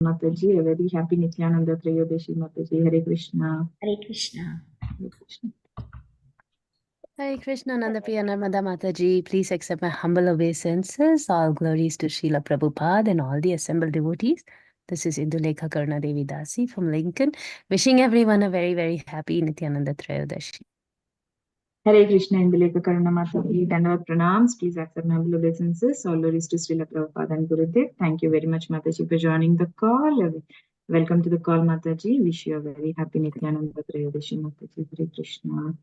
Mataji, a very happy Nityananda Trayodashi Mataji. Hare Krishna. Hare Krishna. Hare Krishna. Hare Krishna, Nandapriya Narmada Mataji. Please accept my humble obeisances. All glories to Srila Prabhupada and all the assembled devotees. This is Indulekha Karna Devi Dasi from Lincoln, wishing everyone a very, very happy Nityananda Trayodashi. Hare Krishna, Indulekha Karna Mataji. Dandavat pranams. Please accept my humble obeisances. All glories to Srila Prabhupada and Gurudev. Thank you very much, Mataji, for joining the call. Welcome to the call, Mataji. Wish you a very happy Nityananda Trayodashi, Mataji. Hare Krishna.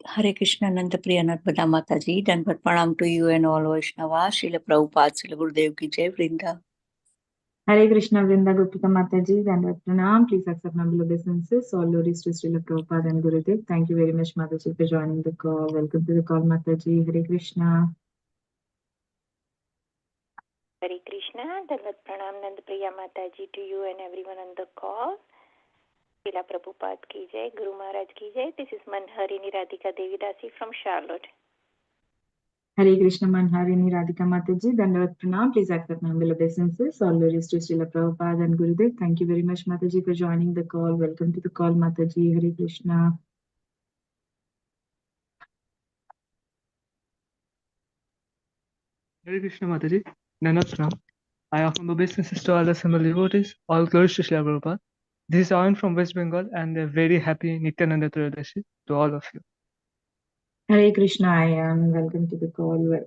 Hare Krishna, Nandapriya Narmada Mataji. Dandavat pranam to you and all Vaishnavas. Srila Prabhupada, Srila Gurudev ki jai, Vrinda. Hare Krishna, Vrinda Gopika Mataji, Dandavat Pranam. Please accept humble obeisances. All glories to Srila Prabhupada and Gurudev. Thank you very much, Mataji, for joining the call. Welcome to the call, Mataji. Hare Krishna. Hare Krishna, Dandavat Pranam Nandapriya Mataji to you and everyone on the call. Srila Prabhupada ki jai, Guru Maharaj ki jai. This is Manharini Radhika Devi Dasi from Charlotte. Hare Krishna, Manharini Radhika Mataji, Dandavat Pranam. Please accept humble obeisances. All glories to Srila Prabhupada and Gurudev. Thank you very much, Mataji, for joining the call. Welcome to the call, Mataji. Hare Krishna. Hare Krishna Mataji, Nanatram. I offer my obeisances to all the assembled devotees. All glories to Srila Prabhupada. This is Arun from West Bengal, and a very happy Nityananda Trayodashi to all of you. Hare Krishna, I am. Welcome to the call.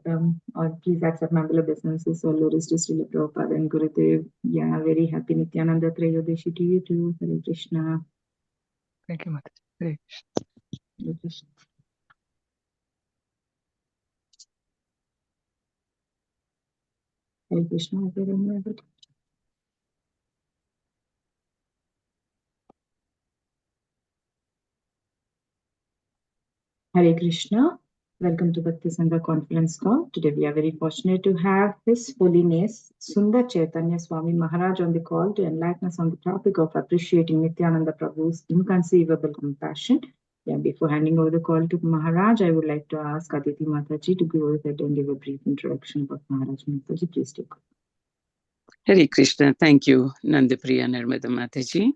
Or please accept humble obeisances. All glories to Srila Prabhupada and Gurudev. Yeah, very happy Nityananda Trayodashi to you too. Hare Krishna. Thank you, Mataji. Hare Krishna. Hare Krishna. Hare Krishna. Is there any other? Hare Krishna. Welcome to Bhakti Sangha conference call. Today we are very fortunate to have His Holiness Sundar Chaitanya Swami Maharaj on the call to enlighten us on the topic of appreciating Nityananda Prabhu's inconceivable compassion. Yeah, before handing over the call to Maharaj, I would like to ask Aditi Mataji to go ahead and give a brief introduction about Maharaj. Mataji, please take over. Hare Krishna. Thank you, Nandapriya Narmada Mataji.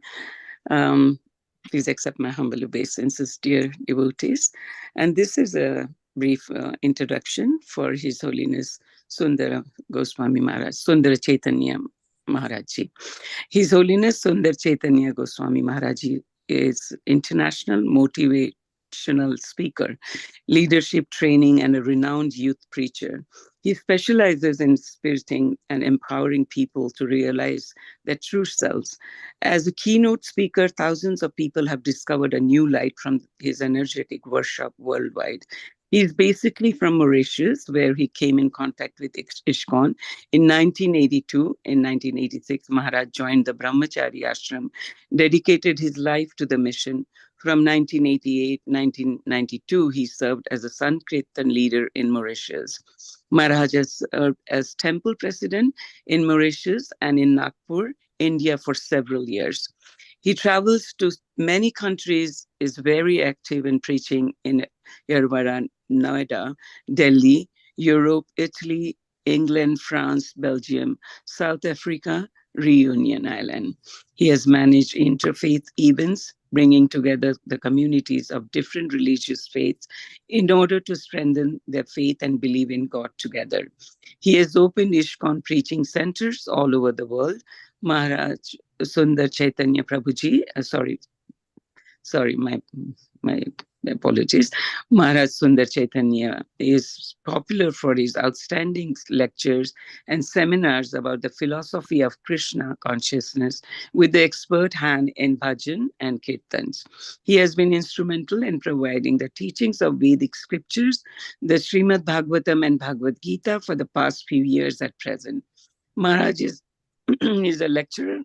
Please accept my humble obeisances, dear devotees. And this is a brief introduction for His Holiness Sundar Goswami Maharaj, Sundar Chaitanya Maharaj. His Holiness Sundar Chaitanya Goswami Maharaj is international motivational speaker, leadership training, and a renowned youth preacher. He specializes in spiriting and empowering people to realize their true selves. As a keynote speaker, thousands of people have discovered a new light from his energetic workshop worldwide. He's basically from Mauritius, where he came in contact with ISKCON. In 1982, in 1986, Maharaj joined the Brahmachari ashram, dedicated his life to the mission. From 1988-1992, he served as a Sankirtan leader in Mauritius. Maharaj has served as temple president in Mauritius and in Nagpur, India for several years. He travels to many countries, is very active in preaching in Yerwara, Noida, Delhi, Europe, Italy, England, France, Belgium, South Africa, Reunion Island. He has managed interfaith events, bringing together the communities of different religious faiths in order to strengthen their faith and believe in God together. He has opened ISKCON preaching centers all over the world. Maharaj Sundar Chaitanya Prabhuji, my apologies. Maharaj Sundar Chaitanya is popular for his outstanding lectures and seminars about the philosophy of Krishna consciousness with the expert hand in bhajan and kirtans. He has been instrumental in providing the teachings of Vedic scriptures, the Srimad Bhagavatam and Bhagavad Gita for the past few years at present. Maharaj is a lecturer.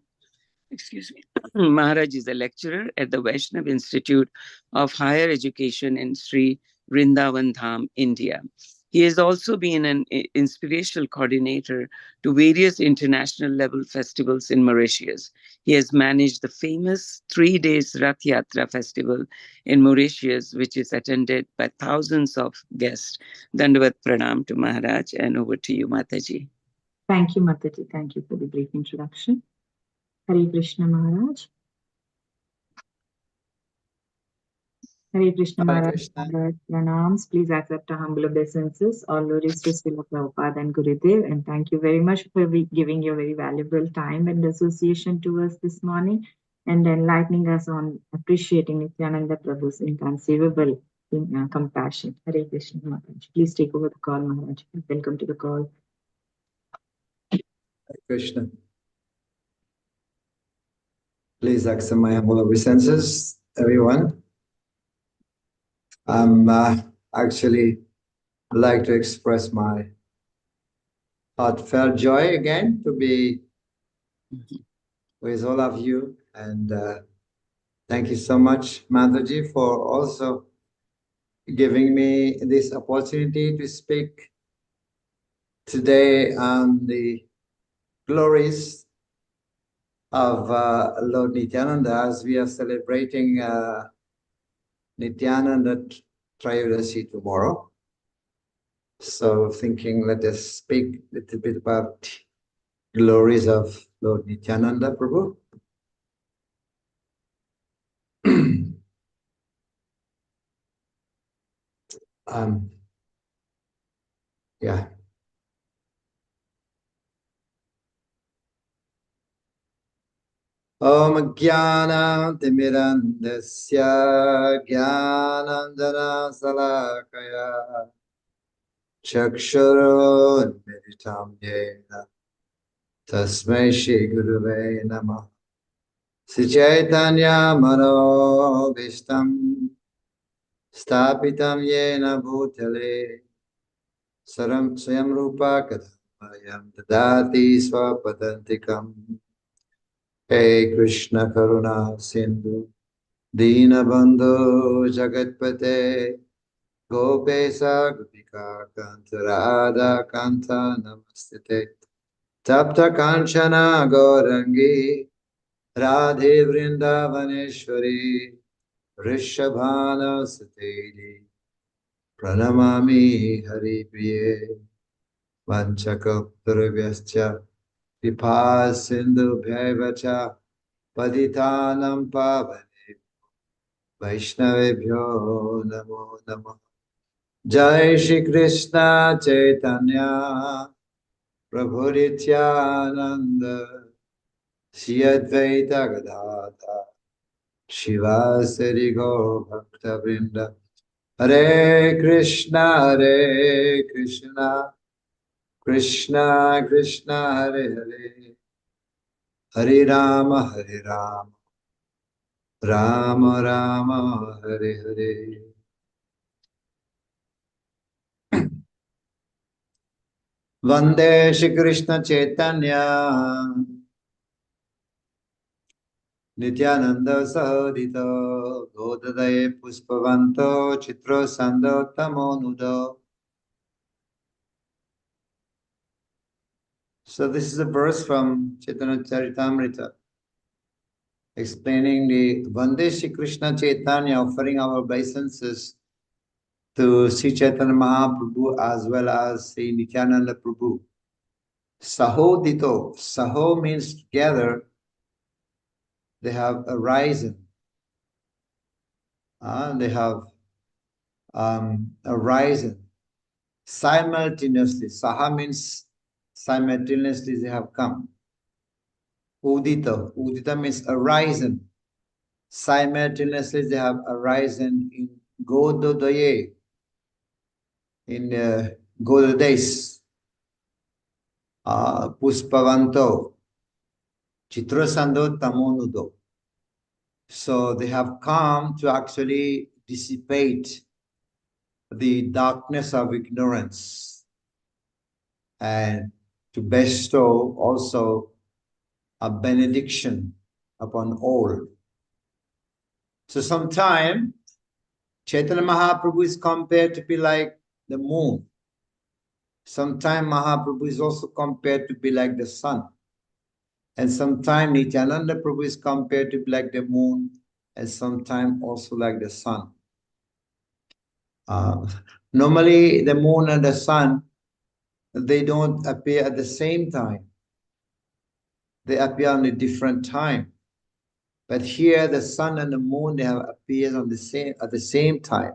Maharaj is a lecturer at the Vaishnav Institute of Higher Education in Sri Vrindavan Dham, India. He has also been an inspirational coordinator to various international level festivals in Mauritius. He has managed the famous 3 days Rath Yatra festival in Mauritius, which is attended by thousands of guests. Dandavat Pranam to Maharaj, and over to you, Mataji. Thank you, Mataji. Thank you for the brief introduction. Hare Krishna Maharaj. Hare Krishna Hare Maharaj. Krishna. Pranams. Please accept our humble obeisances. All glories to Srila Prabhupada and Gurudev. And thank you very much for giving your very valuable time and association to us this morning and enlightening us on appreciating Nityananda Prabhu's inconceivable compassion. Hare Krishna Maharaj. Please take over the call, Maharaj. Welcome to the call. Hare Krishna. Please accept my humble obeisances, everyone. I'm actually like to express my heartfelt joy again to be with all of you. And thank you so much, Mataji, for also giving me this opportunity to speak today on the glories of Lord Nityananda as we are celebrating Nityananda Trayodasi tomorrow. So thinking, let us speak a little bit about glories of Lord Nityananda Prabhu. Yeah. Om Jnana Timirandasya Jnanandana Salakaya Chakshurun Meditam Yena Tasmai Shri Guruve Namah Sri Chaitanya Mano Vishtam Stapitam Yena Bhutale Saram Swayam Rupa Kadayam Dadati Swapadantikam Hey Krishna Karuna Sindhu Dinabandhu Jagatpate Gopesa Gopika Kanta Radha Kanta Namastite Tapta Kanchana Gaurangi Radhe Vrindavaneshwari Rishabhana Satedi Pranamami Hari Priye Vanchakaptarvyascha Vipa Sindhu Bhyavacha Paditanam Pavane Vaishnavebhyo Namo Namo Jai Shri Krishna Chaitanya Prabhu Nityananda Shri Advaita Gadadhar Shivasari Gaur Bhakta Vrinda Hare Krishna Krishna Krishna Hare Hare Hare Rama Rama Rama Hare Hare. Vande Shri Krishna Chaitanya Nityananda Sahodito Godadaye Puspavanto Chitro Sando Tamo Nudo. So this is a verse from Chaitanya Charitamrita explaining the Vande Shri Krishna Chaitanya, offering our obeisances to Sri Chaitanya Mahaprabhu as well as Sri Nityananda Prabhu. Sahodito. Saho means together. They have arisen. They have arisen simultaneously. Saha means simultaneously they have come. Udita. Udita means arisen. Simultaneously they have arisen in Gododaye, in Godades, Puspavanto, Chitrasando Tamonudo. So they have come to actually dissipate the darkness of ignorance and to bestow also a benediction upon all. So sometime Chaitanya Mahaprabhu is compared to be like the moon. Sometime Mahaprabhu is also compared to be like the sun. And sometime Nityananda Prabhu is compared to be like the moon, and sometime also like the sun. Normally the moon and the sun, they don't appear at the same time. They appear on a different time. But here the sun and the moon, they have appeared on at the same time.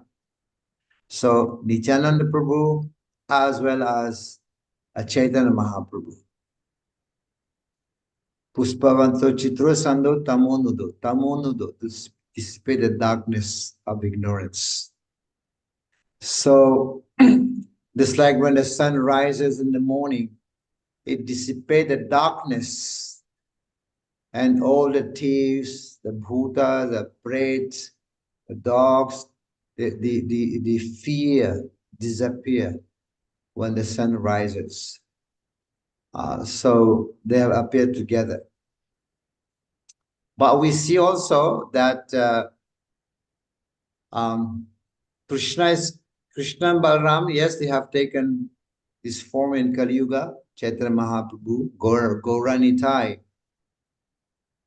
So Nityananda Prabhu as well as Chaitanya Mahaprabhu. Puspavanto Chitra Sando Tamonudo, Tamonudo, to dissipate the darkness of ignorance. So, just like when the sun rises in the morning, it dissipates the darkness, and all the thieves, the bhuta, the pretas, the dogs, the fear disappear when the sun rises. So they have appeared together. But we see also that Krishna and Balaram, yes, they have taken this form in Kali Yuga, Chaitanya Mahaprabhu, Gauranitai.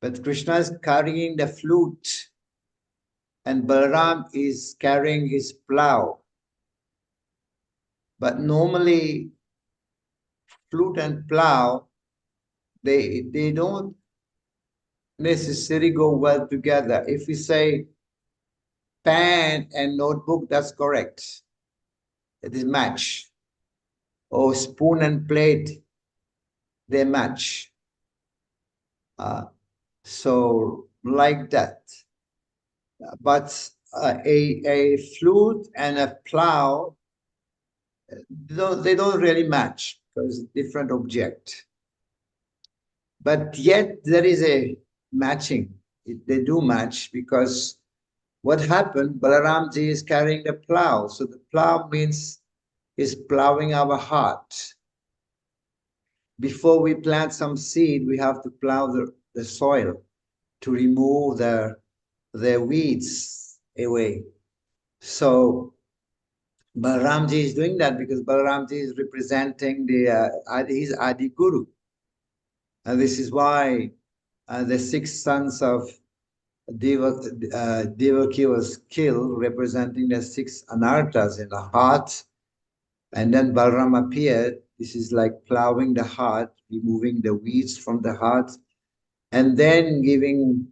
But Krishna is carrying the flute and Balaram is carrying his plow. But normally, flute and plow, they don't necessarily go well together. If we say pen and notebook, that's correct. It is match. Or spoon and plate, they match. So like that. But a flute and a plow, they don't really match because different object. But yet there is a matching. They do match because what happened, Balaramji is carrying the plow. So the plow means is plowing our heart. Before we plant some seed, we have to plow the soil to remove the weeds away. So Balaramji is doing that because Balaramji is representing his Adi Guru. And this is why the 6 sons of Devaki was killed, representing the 6 anarthas in the heart. And then Balaram appeared. This is like plowing the heart, removing the weeds from the heart, and then giving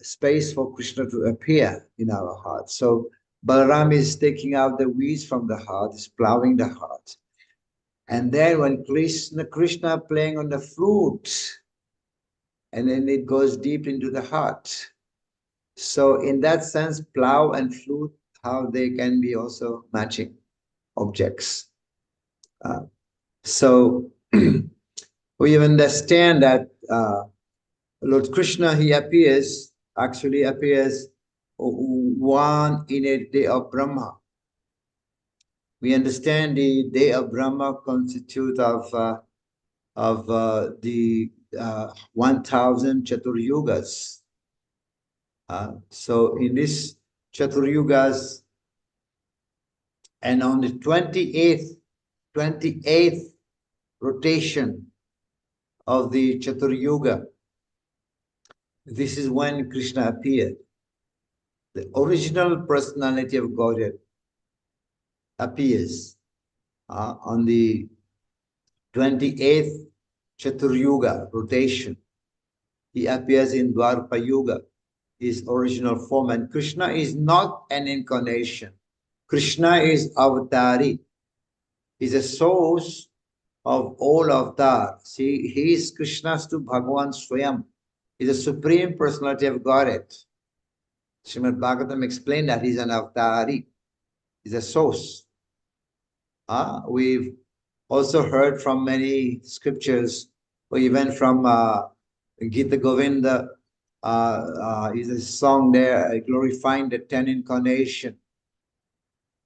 space for Krishna to appear in our heart. So Balaram is taking out the weeds from the heart, is plowing the heart. And then when Krishna playing on the flute, and then it goes deep into the heart. So in that sense, plow and flute, how they can be also matching objects. So we understand that Lord Krishna, he actually appears one in a day of Brahma. We understand the day of Brahma constitutes of the 1,000 Chaturyugas. So in this Chaturyugas, and on the 28th rotation of the Chaturyuga, this is when Krishna appeared. The original personality of Godhead appears on the 28th Chaturyuga rotation. He appears in Dwarpa Yuga, his original form. And Krishna is not an incarnation. Krishna is avatari. He's a source of all avatar. See, he is Krishna's to Bhagavan Swayam. He's the supreme personality of Godhead. Srimad Bhagavatam explained that he's an avatari. He's a source. We've also heard from many scriptures, or even from Gita Govinda, is a song there glorifying the 10 incarnation.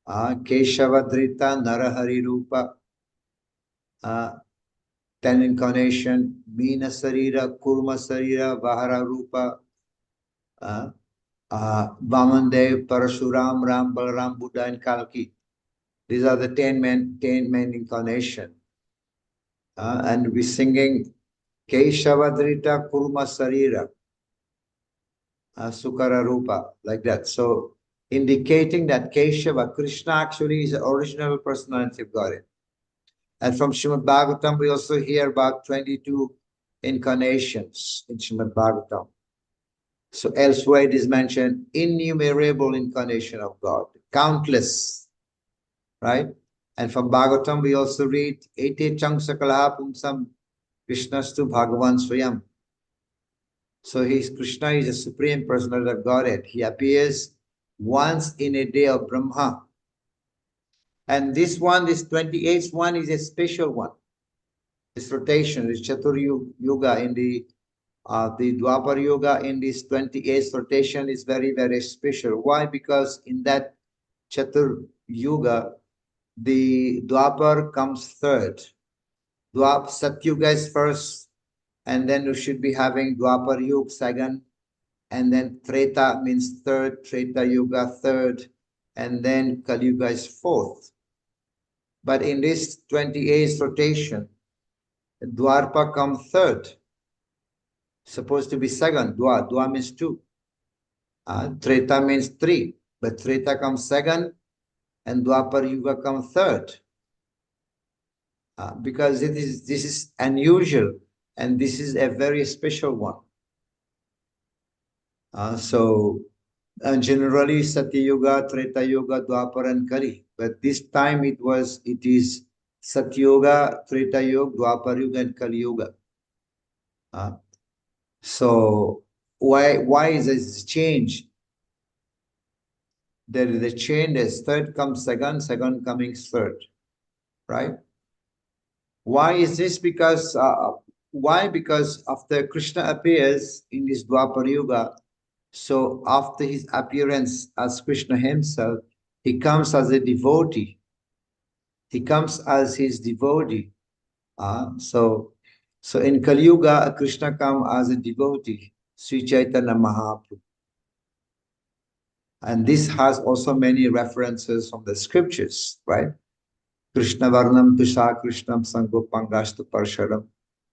Keshavadrita Narahari Rupa, 10 incarnation, Meena Sarira, Kurma Sarira, Vahara Rupa, Vamandev, Parashuram, Ram, Balaram, Buddha, and Kalki. These are the 10 main incarnation. And we're singing Keshavadrita Kurma Sarira, Sukara Rupa, like that. So indicating that Keshava, Krishna actually is the original personality of Godhead. And from Srimad Bhagavatam, we also hear about 22 incarnations in Srimad Bhagavatam. So elsewhere it is mentioned innumerable incarnation of God, countless, right? And from Bhagavatam, we also read Ete Chang Sakalaha Pumsam Krishnastu Bhagavan Swayam. So Krishna is a supreme personality of Godhead. He appears once in a day of Brahma. And this 28th one is a special one. This rotation, this Chatur Yuga in the Dwapar Yuga in this 28th rotation is very, very special. Why? Because in that Chatur Yuga, the Dwapar comes third. Satyuga is first, and then you should be having Dwapar Yuga second, and then Treta means third, Treta Yuga third, and then Kali Yuga is fourth. But in this 28th rotation, Dwarpa comes third. Supposed to be second. Dwa means two. Treta means three. But Treta comes second and Dwapar Yuga comes third. Because this is unusual and this is a very special one. Generally Satya Yuga, Treta Yuga, Dwapar and Kali. But this time it is Satya Yuga, Treta Yuga, Dwapar Yuga and Kali Yuga. So why is this change? There is a change as third comes second, second coming third, right? Why is this? Because why? Because after Krishna appears in this Dwapar Yuga, so after his appearance as Krishna himself, he comes as a devotee. He comes as his devotee. So in Kali Yuga, Krishna comes as a devotee, Sri Chaitanya Mahaprabhu. And this has also many references from the scriptures, right? Krishna Varnam Tusha Krishnam Sangopangastu Parshadam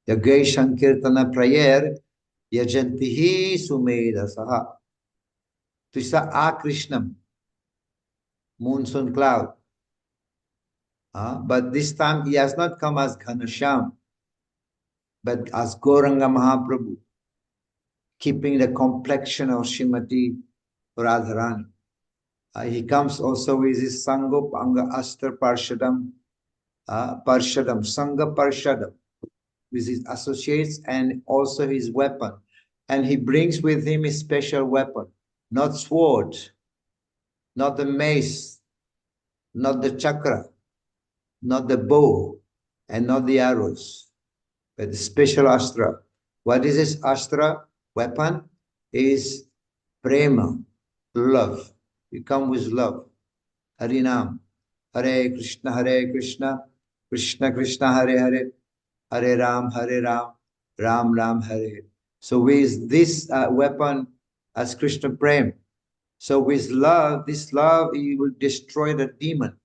Yagay Shankirtana Prayer Yajantihi Sumeda Saha. Tusha A Krishnam, monsoon cloud. But this time he has not come as Ghanasham, but as Gauranga Mahaprabhu, keeping the complexion of Srimati Radharani. He comes also with his Sangop Anga Astra Parshadam, Sangha Parshadam, with his associates and also his weapon. And he brings with him a special weapon, not sword, not the mace, not the chakra, not the bow, and not the arrows, but the special astra. What is this astra? Weapon is prema, love. You come with love. Harinam. Hare Krishna, Krishna Krishna, Hare Hare, Hare Ram, Ram Ram, Hare. So with this weapon as Krishna Prem, so with love, this love, he will destroy the demon.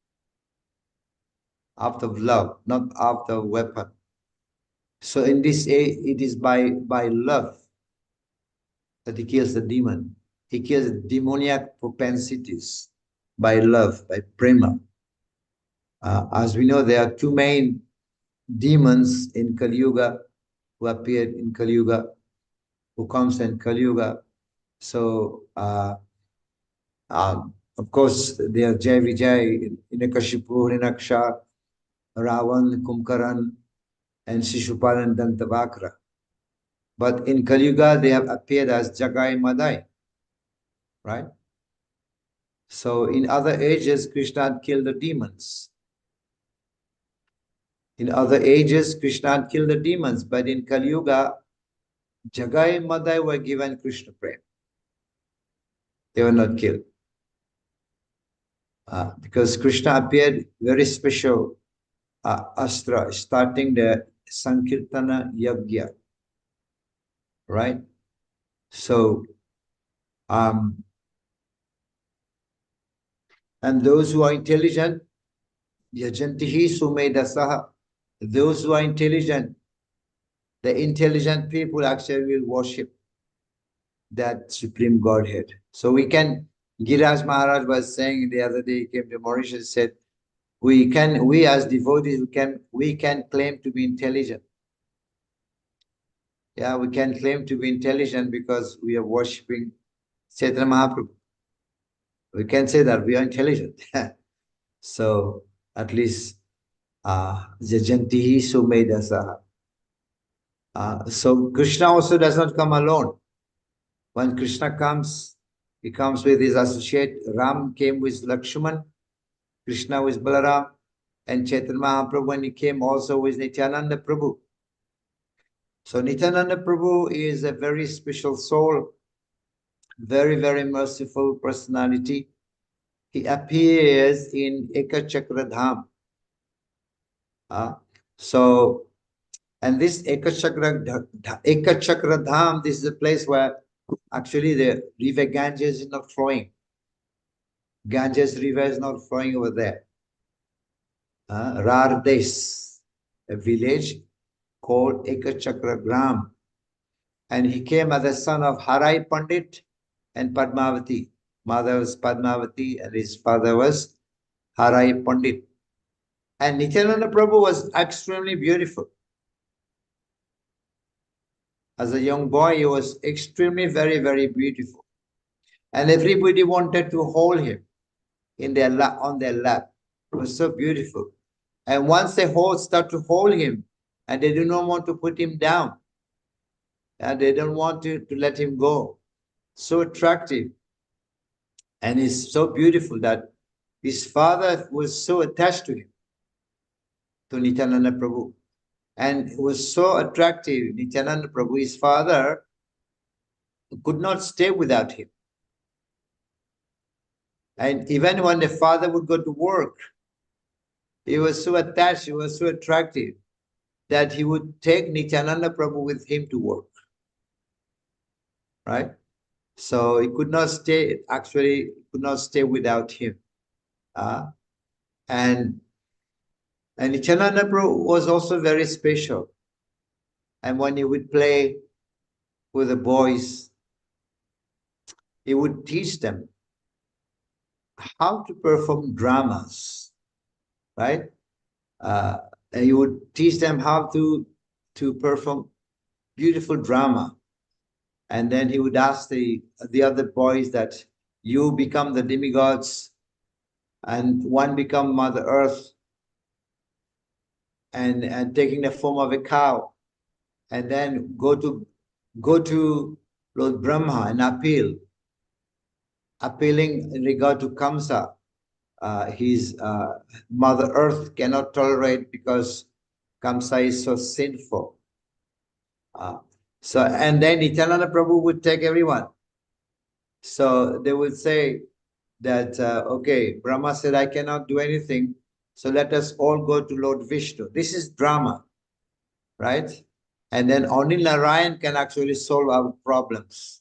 Out of love, not out of weapon. So in this age, it is by love that he kills the demon. He kills demoniac propensities by love, by prema. As we know, there are two main demons in Kali Yuga who appeared in Kali Yuga, who comes in Kali Yuga. So, of course, they are Jai Vijay, Inakashipu, Hirinaksha, Ravan, Kumkaran, and Shishupal and Dantavakra. But in Kali Yuga, they have appeared as Jagai Madai, right? So in other ages, Krishna had killed the demons. In other ages, Krishna had killed the demons, but in Kali Yuga, Jagai Madai were given Krishna Prem. They were not killed. Because Krishna appeared very special astra, starting the Sankirtana Yagya, right? So, and those who are intelligent, Yajantihi Sumedasaha, those who are intelligent, the intelligent people actually will worship that Supreme Godhead. So we can, Giraj Maharaj was saying the other day, he came to Mauritius, said, we as devotees, we can claim to be intelligent. Yeah, we can claim to be intelligent because we are worshipping Chaitanya Mahaprabhu. We can say that we are intelligent. So at least Jajantihi so made us. So Krishna also does not come alone. When Krishna comes, he comes with his associate. Ram came with Lakshman, Krishna with Balaram, and Chaitanya Mahaprabhu when he came also with Nityananda Prabhu. So Nityananda Prabhu is a very special soul, very, very merciful personality. He appears in Ekachakra Dham. So, and this Ekachakra Dham, this is a place where actually the river Ganges is not flowing. Ganges river is not flowing over there. Rardes, a village called Ekachakra Gram. And he came as the son of Harai Pandit and Padmavati. Mother was Padmavati and his father was Harai Pandit. And Nityananda Prabhu was extremely beautiful. As a young boy, he was extremely very, very beautiful. And everybody wanted to hold him in their lap, on their lap. It was so beautiful. And once they start to hold him, and they do not want to put him down, and they don't want to let him go. So attractive. And he's so beautiful that his father was so attached to him, to Nityananda Prabhu. And it was so attractive, Nityananda Prabhu, his father could not stay without him. And even when the father would go to work, he was so attached, he was so attractive, that he would take Nityananda Prabhu with him to work. Right? So he could not stay, actually could not stay without him. And Nityananda Prabhu was also very special. And when he would play with the boys, he would teach them how to perform dramas, right? And he would teach them how to perform beautiful drama. And then he would ask the other boys that you become the demigods and one become Mother Earth and taking the form of a cow, and then go to Lord Brahma and appealing in regard to Kamsa. His Mother Earth cannot tolerate because Kamsa is so sinful. And then Nityananda Prabhu would take everyone. So they would say that, okay, Brahma said, I cannot do anything, so let us all go to Lord Vishnu. This is drama, right? And then only Narayan can actually solve our problems.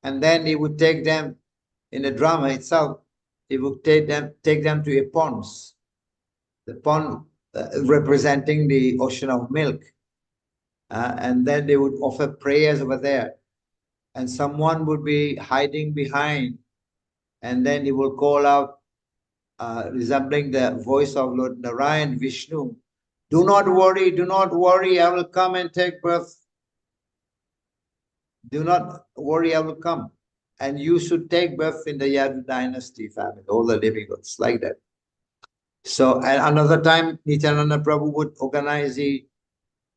And then he would take them, in the drama itself, he would take them to a pond. The pond representing the ocean of milk. And then they would offer prayers over there. And someone would be hiding behind. And then he will call out, resembling the voice of Lord Narayan, Vishnu, do not worry, I will come and take birth. Do not worry, I will come. And you should take birth in the Yadu dynasty family, all the demigods, like that. So, and another time, Nityananda Prabhu would organize the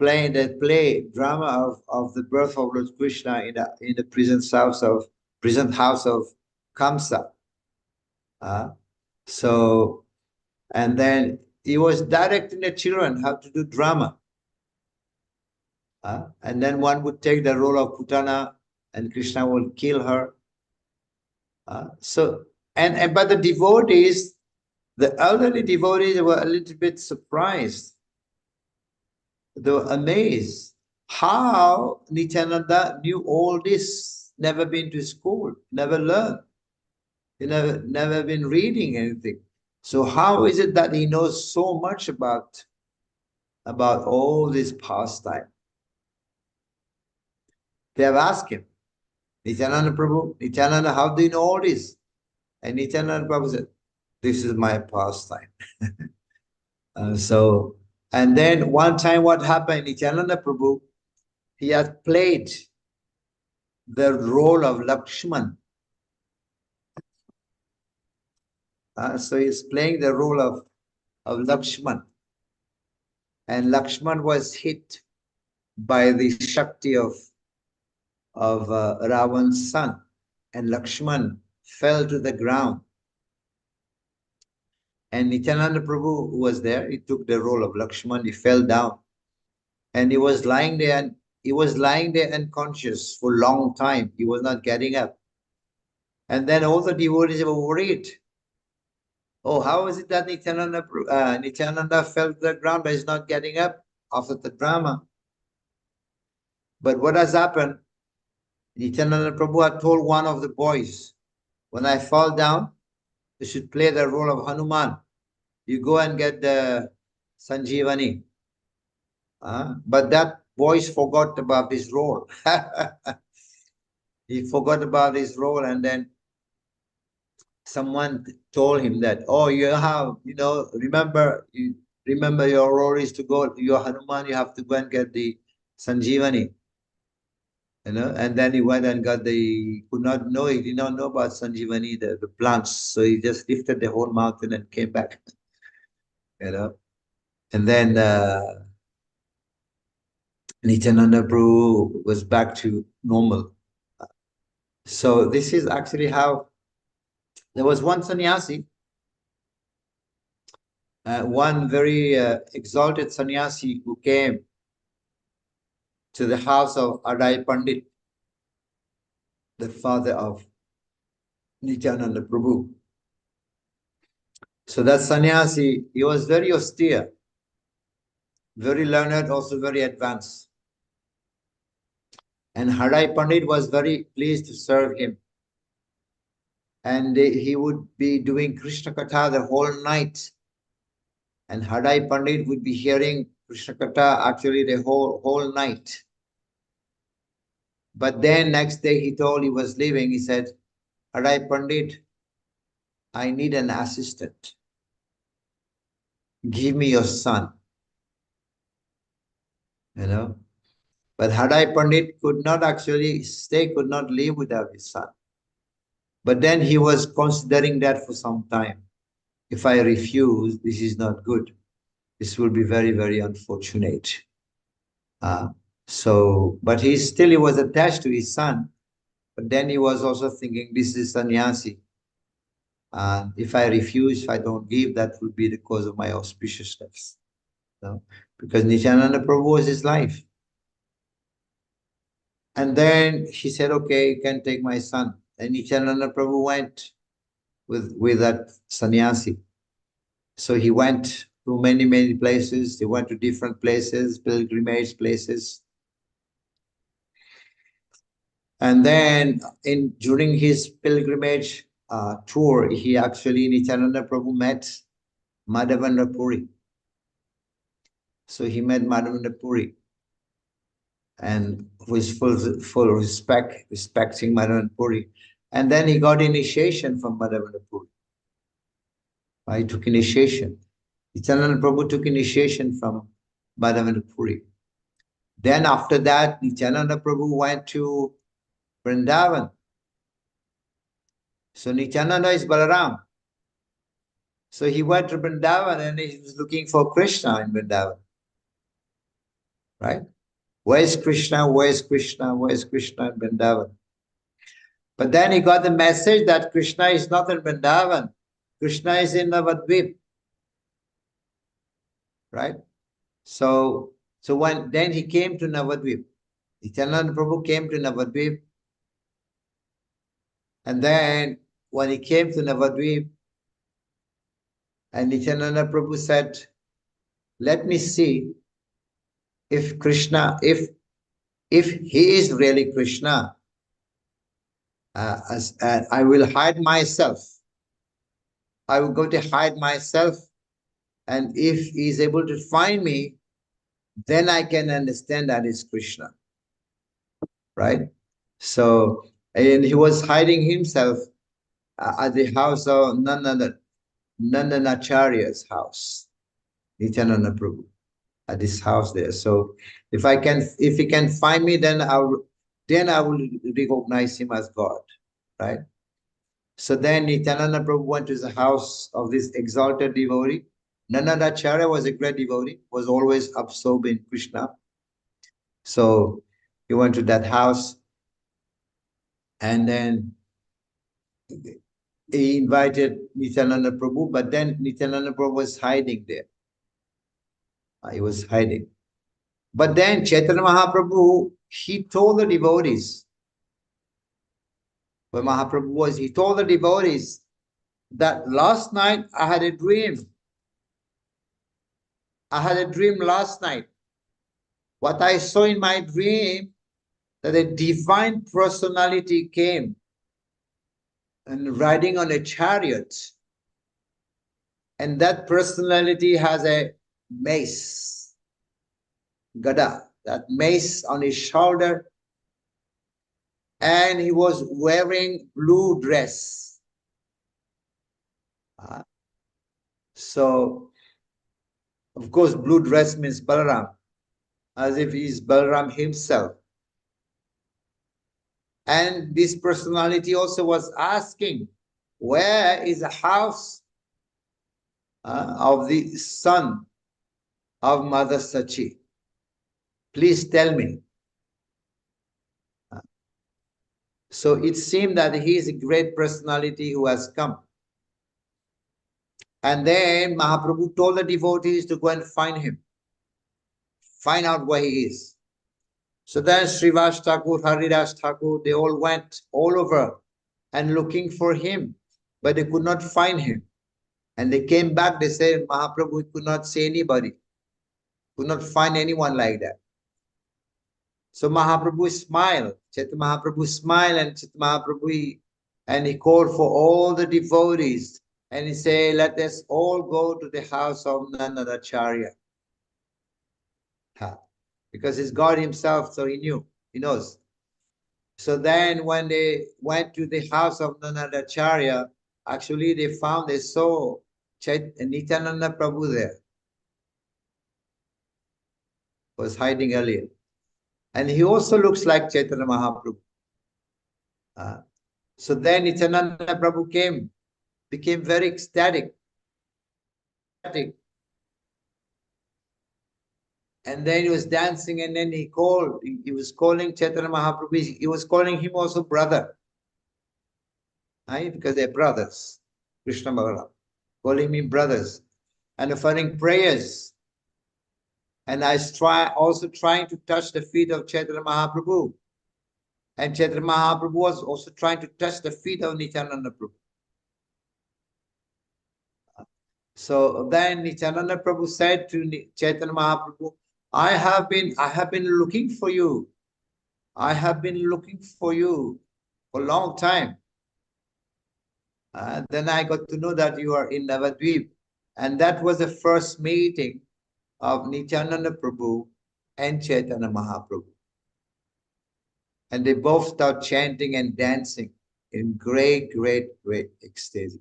drama of the birth of Lord Krishna in the present house of Kamsa. So, and then he was directing the children how to do drama. And then one would take the role of Putana and Krishna will kill her. But the devotees, the elderly devotees were a little bit surprised. They were amazed how Nityananda knew all this, never been to school, never learned, he never been reading anything. So how is it that he knows so much about all this pastime? They have asked him, Nityananda Prabhu, Nityananda, how do you know all this? And Nityananda Prabhu said, This is my pastime. And then one time what happened, Nityananda Prabhu, he had played the role of Lakshman. So he's playing the role of Lakshman. And Lakshman was hit by the Shakti of Ravan's son. And Lakshman fell to the ground. And Nityananda Prabhu, who was there, he took the role of Lakshman. He fell down. And he was lying there, and he was lying there unconscious for a long time. He was not getting up. And then all the devotees were worried. Oh, how is it that Nityananda fell to the ground but is not getting up after the drama? But what has happened? Nityananda Prabhu had told one of the boys, when I fall down, you should play the role of Hanuman. You go and get the Sanjeevani. But that boy forgot about his role. He forgot about his role, and then someone told him that, oh, you have, remember your role is to go, your Hanuman, you have to go and get the Sanjeevani. And then he went and got he did not know about Sanjeevani, the plants. So he just lifted the whole mountain and came back. And then Nityananda Prabhu was back to normal. So this is actually how there was one sannyasi, one very exalted sannyasi who came to the house of Adai Pandit, the father of Nityananda Prabhu. So that sannyasi, he was very austere, very learned, also very advanced. And Adai Pandit was very pleased to serve him. And he would be doing Krishna Katha the whole night. And Adai Pandit would be hearing Krishna Katha actually the whole night. But then next day he was leaving, he said, Adai Pandit, I need an assistant. Give me your son. But Adai Pandit could not actually stay, could not live without his son. But then he was considering that for some time. If I refuse, this is not good. This will be very, very unfortunate. But he was attached to his son. But then he was also thinking, this is sannyasi. If I refuse, if I don't give, that would be the cause of my auspiciousness. Because Nityananda Prabhu was his life. And then he said, okay, you can take my son. And Nityananda Prabhu went with that sannyasi. So he went to many, many places. He went to different places, pilgrimage places. And then during his pilgrimage tour, Nityananda Prabhu met Madhavendra Puri. So he met Madhavendra Puri, and with full respecting Madhavendra Puri. And then he got initiation from Madhavendra Puri. He took initiation. Nityananda Prabhu took initiation from Madhavendra Puri. Then after that, Nityananda Prabhu went to Vrindavan. So Nityananda is Balaram. So he went to Vrindavan and he was looking for Krishna in Vrindavan. Right? Where is Krishna? Where is Krishna? Where is Krishna in Vrindavan? But then he got the message that Krishna is not in Vrindavan. Krishna is in Navadvip. Right? So then he came to Navadvip. Nityananda Prabhu came to Navadvip. And then when he came to Navadvip, and Nityananda Prabhu said, let me see if Krishna, if he is really Krishna, I will hide myself. I will go to hide myself. And if he is able to find me, then I can understand that is Krishna. Right? So, and he was hiding himself at the house of none other Nandanacharya's house, Nityananda Prabhu, at this house there. So if he can find me, then I will recognize him as God, right? So then Nityananda Prabhu went to the house of this exalted devotee. Nandanacharya was a great devotee, was always absorbed in Krishna. So he went to that house, and then he invited Nityananda Prabhu, but then Nityananda Prabhu was hiding there. He was hiding. But then Chaitanya Mahaprabhu, he told the devotees, where Mahaprabhu was, he told the devotees that last night I had a dream. I had a dream last night. What I saw in my dream, that a divine personality came and riding on a chariot. And that personality has a mace, gada, that mace on his shoulder. And he was wearing blue dress. So, of course, blue dress means Balaram, as if he is Balaram himself. And this personality also was asking, where is the house of the son of Mother Sachi? Please tell me. So it seemed that he is a great personality who has come. And then Mahaprabhu told the devotees to go and find him, find out where he is. So then Srivas Thakur, Haridas Thakur, they all went all over and looking for him, but they could not find him. And they came back, they said, Mahaprabhu, we could not see anybody, could not find anyone like that. So Mahaprabhu smiled, Chaitanya Mahaprabhu smiled, and Chaitanya Mahaprabhu, and he called for all the devotees, and he said, let us all go to the house of Nandanacharya. Because he's God himself, so he knew, he knows. So then when they went to the house of Nandanacharya, actually they saw Nityananda Prabhu there. Was hiding earlier. And he also looks like Chaitanya Mahaprabhu. So then Nityananda Prabhu became very ecstatic. And then he was dancing, and then he was calling Chaitanya Mahaprabhu, he was calling him also brother. Right? Because they're brothers, Krishna Balaram, calling me brothers, and offering prayers. And I was also trying to touch the feet of Chaitanya Mahaprabhu. And Chaitanya Mahaprabhu was also trying to touch the feet of Nityananda Prabhu. So then Nityananda Prabhu said to Chaitanya Mahaprabhu, I have been looking for you. I have been looking for you for a long time. Then I got to know that you are in Navadvip. And that was the first meeting of Nityananda Prabhu and Chaitanya Mahaprabhu. And they both start chanting and dancing in great, great, great ecstasy.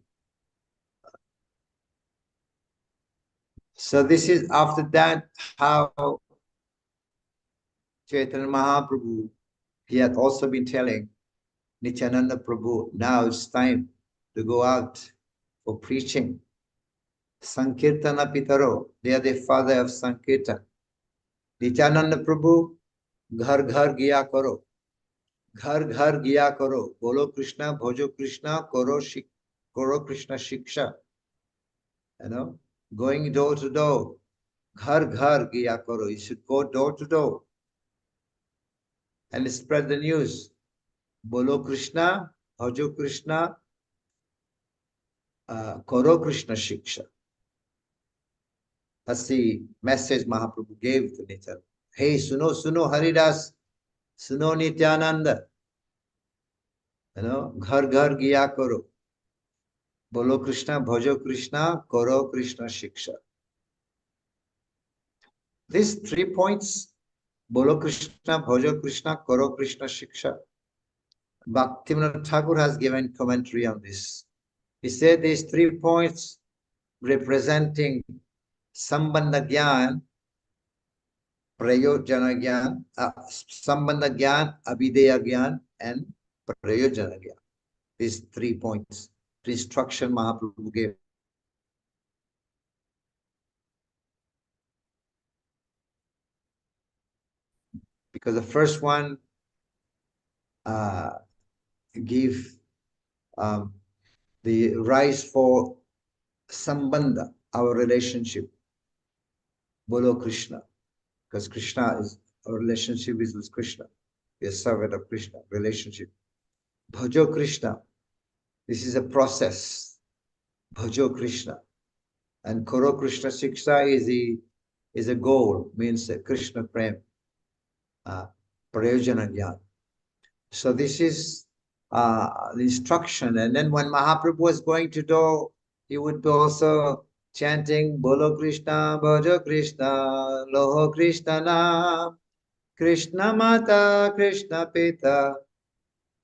So this is after that how Chaitanya Mahaprabhu, he had also been telling Nityananda Prabhu, now it's time to go out for preaching. Sankirtana Pitaro, they are the father of Sankirtan. Nityananda Prabhu, ghar ghar gya karo. Ghar ghar gya karo. Bolo Krishna, bhojo Krishna, koro Krishna shiksha. You know, going door to door. Ghar ghar gya karo. You should go door to door and spread the news. Bolo Krishna, bhojo Krishna, koro Krishna shiksha. That's the message Mahaprabhu gave to Nityananda. Hey, suno Haridas, suno Nityananda. You know, ghar ghar gya karo. Bolo Krishna, bhojo Krishna, koro Krishna shiksha. These 3 points, Bolo Krishna, bhojo Krishna, koro Krishna shiksha. Bhaktivinoda Thakur has given commentary on this. He said these 3 points representing Sambandha Gyan, Prayojana Gyan, Sambandha Gyan, Abhideya Gyan, and Prayojana Gyan. These 3 points, the instruction Mahaprabhu gave. Because the first one give the rise for Sambandha, our relationship, Bolo Krishna. Because Krishna is, our relationship is with Krishna. We are servant of Krishna, relationship. Bhajo Krishna, this is a process. Bhajo Krishna. And Koro Krishna Shiksha is a goal, means Krishna Prem, Prayojana Jnana. So this is the instruction. And then when Mahaprabhu was going to do, he would be also chanting Bolo Krishna, Bhajo Krishna, Loho Krishna Nam, Krishna Mata, Krishna Pita,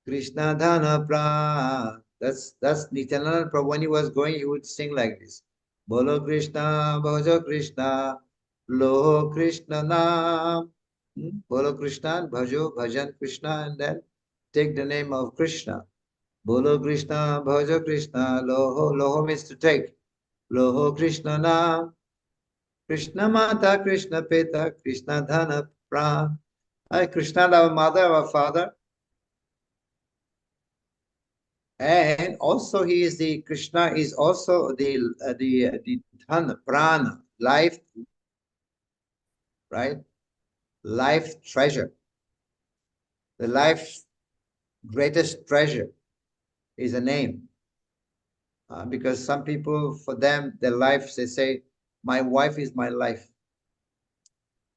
Krishna Dhana Pran. That's Nityananda Prabhu. When he was going, he would sing like this. Bolo Krishna, Bhajo Krishna, Loho Krishna Nam. Bolo Krishna, Bhajo, Bhajan Krishna, and then take the name of Krishna. Bolo Krishna, Bhajo Krishna, Loho. Loho means to take. Loho Krishna Nam. Krishna Mata, Krishna Pita, Krishna Dhana Pran. Krishna, our mother, our father. And also he is the, Krishna is also the Dhana, Prana, life, right? Life treasure. The life's greatest treasure is a name. Because some people, for them, their life, they say, my wife is my life.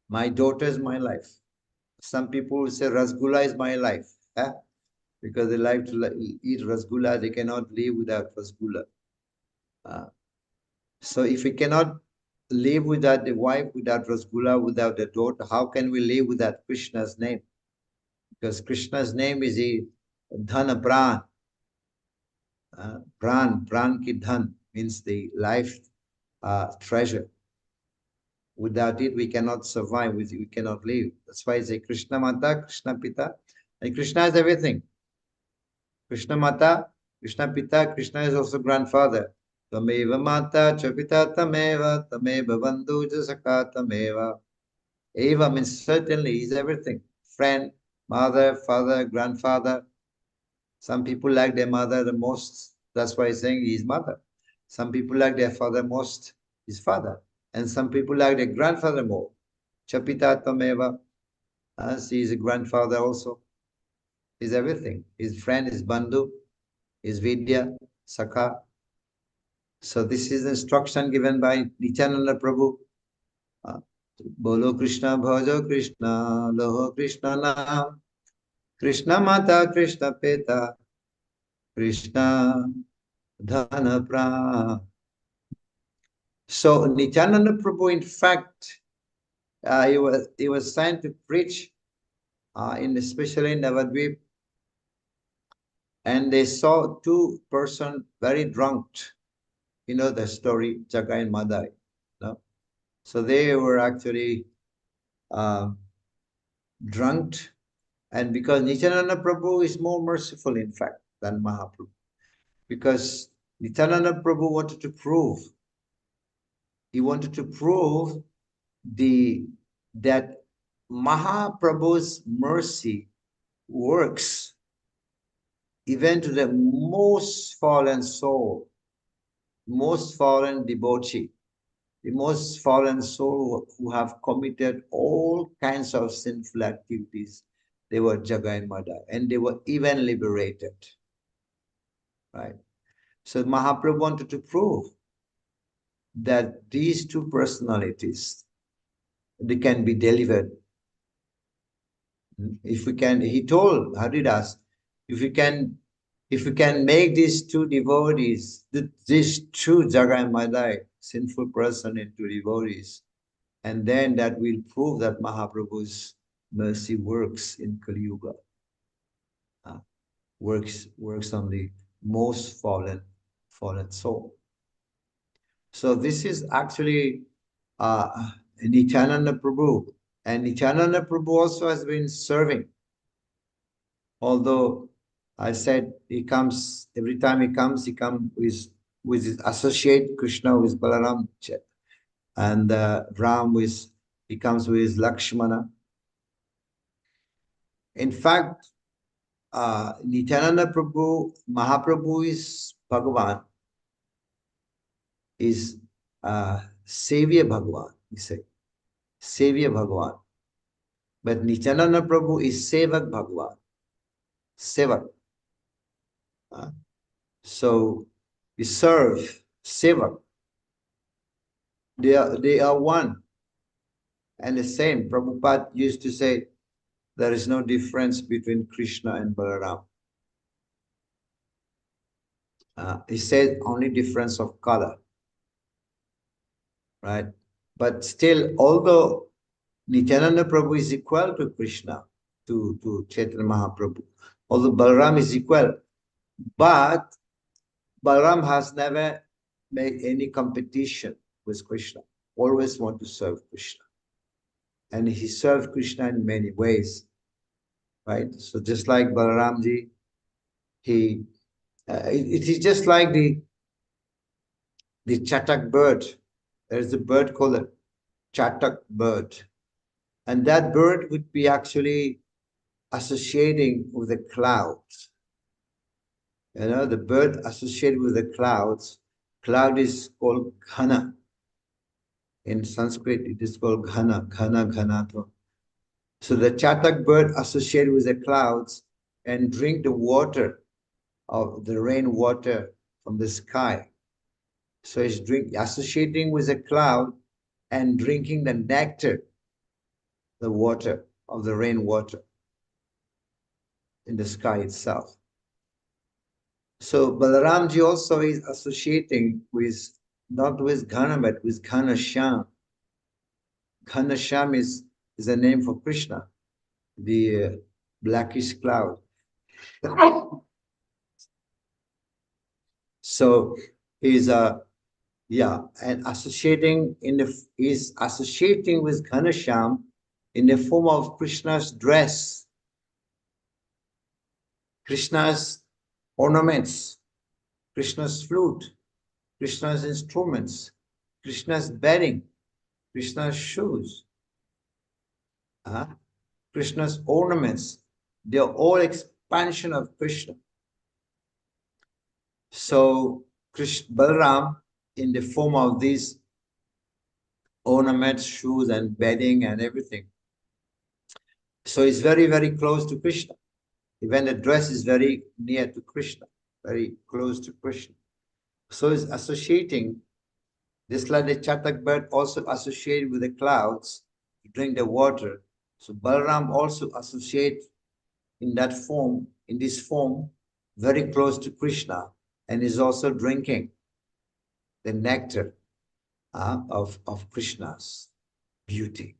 My daughter is my life. Some people will say, Rasgulla is my life. Because they like to eat Rasgulla, they cannot live without Rasgulla. So if we cannot live without the wife, without Rasgulla, without the daughter, how can we live without Krishna's name? Because Krishna's name is a Dhana Pran. Pran ki dhan means the life treasure. Without it, we cannot survive, we cannot live. That's why I say Krishna Mata, Krishna Pita. And Krishna is everything. Krishna Mata, Krishna Pita, Krishna is also grandfather. Tameva Mata, Chapita Tameva, Tameva Bandhu Jasaka Tameva. Eva means certainly is everything. Friend, mother, father, grandfather. Some people like their mother the most. That's why he's saying he is mother. Some people like their father most, his father. And some people like their grandfather more. Chapita Tameva. He is a grandfather also. He's everything. His friend, his bandhu, his vidya, sakha. So this is the instruction given by Nityananda Prabhu. Bolo Krishna, Bhajo Krishna, Loho Krishna Nam, Krishna Mata, Krishna Peta, Krishna Dhana Pra. So Nityananda Prabhu, in fact, he was sent to preach especially in Navadvip, and they saw two persons very drunk. You know the story, Jagai and Madai. No? So they were actually drunk, and because Nityananda Prabhu is more merciful, in fact, than Mahaprabhu, because Nityananda Prabhu wanted to prove, that Mahaprabhu's mercy works even to the most fallen soul, most fallen devotee, the most fallen soul who have committed all kinds of sinful activities. They were Jagai and Madai, and they were even liberated. Right? So Mahaprabhu wanted to prove that these two personalities, they can be delivered. If we can, he told Haridas, if we can make these two devotees, these two Jagai and Madai, sinful person into devotees, and then that will prove that Mahaprabhu's mercy works in Kali Yuga. Works on the most fallen soul. So this is actually Nityananda Prabhu. And Nityananda Prabhu also has been serving. Although I said he comes, every time he comes with his associate Krishna, with Balaram, and Ram, he comes with his Lakshmana. In fact, Nityananda Prabhu, Mahaprabhu is Bhagavan, is Savior Bhagavan, we say. Savior Bhagavan. But Nityananda Prabhu is Sevak Bhagavan. Sevak. So we serve Sevak. They are one and the same. Prabhupada used to say there is no difference between Krishna and Balaram. He said only difference of color. Right? But still, although Nityananda Prabhu is equal to Krishna, to Chaitanya Mahaprabhu, although Balaram is equal, but Balaram has never made any competition with Krishna, always want to serve Krishna. And he served Krishna in many ways, right? So just like Balaramji, it is just like the chatak bird. There is a bird called a chatak bird. And that bird would be actually associating with the clouds. You know, the bird associated with the clouds. Cloud is called ghana. In Sanskrit, it is called ghana, ghanato. So the chatak bird associated with the clouds and drink the water of the rainwater from the sky. So it's associating with the cloud and drinking the nectar, the water of the rainwater in the sky itself. So Balaramji also is associating with, not with Ghana, but with Ghanasham. Ghanasham is a name for Krishna, the blackish cloud. So he's and associating is associating with Ghanasham in the form of Krishna's dress, Krishna's ornaments, Krishna's flute, Krishna's instruments, Krishna's bedding, Krishna's shoes, Krishna's ornaments. They're all expansion of Krishna. So Balaram, in the form of these ornaments, shoes, and bedding and everything. So it's very, very close to Krishna. Even the dress is very near to Krishna, very close to Krishna. So it's associating, just like the chatak bird also associated with the clouds to drink the water. So Balaram also associates in that form, in this form, very close to Krishna, and is also drinking the nectar of Krishna's beauty.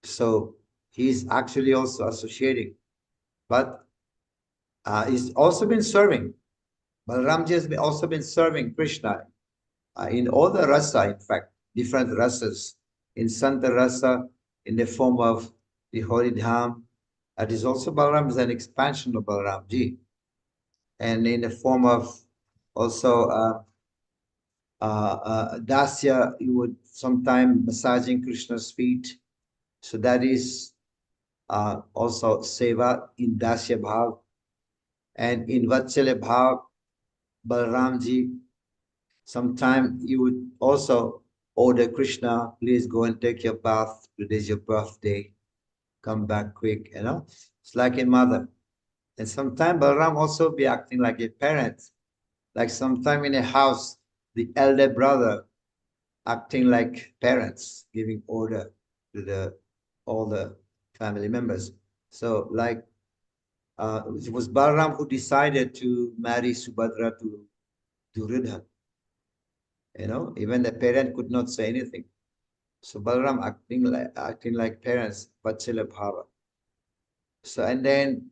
So he's actually also associating, but he's also been serving. Balaramji has also been serving Krishna in all the rasa, in fact, different rasas, in Santa rasa, in the form of the Holy Dham. That is also Balaram is an expansion of Balaramji. And in the form of also Dasya, you would sometime massaging Krishna's feet. So that is also Seva in Dasya Bhav. And in Vatsalya Bhav, Balaramji, sometime you would also order Krishna, please go and take your bath. Today's your birthday. Come back quick, you know. It's like a mother. And sometimes Balaram also be acting like a parent. Like sometime in a house, the elder brother acting like parents, giving order to all the family members. So like it was Balaram who decided to marry Subhadra to Duryodhana. You know, even the parent could not say anything. So Balaram acting like parents, Vatsalya Bhava. So and then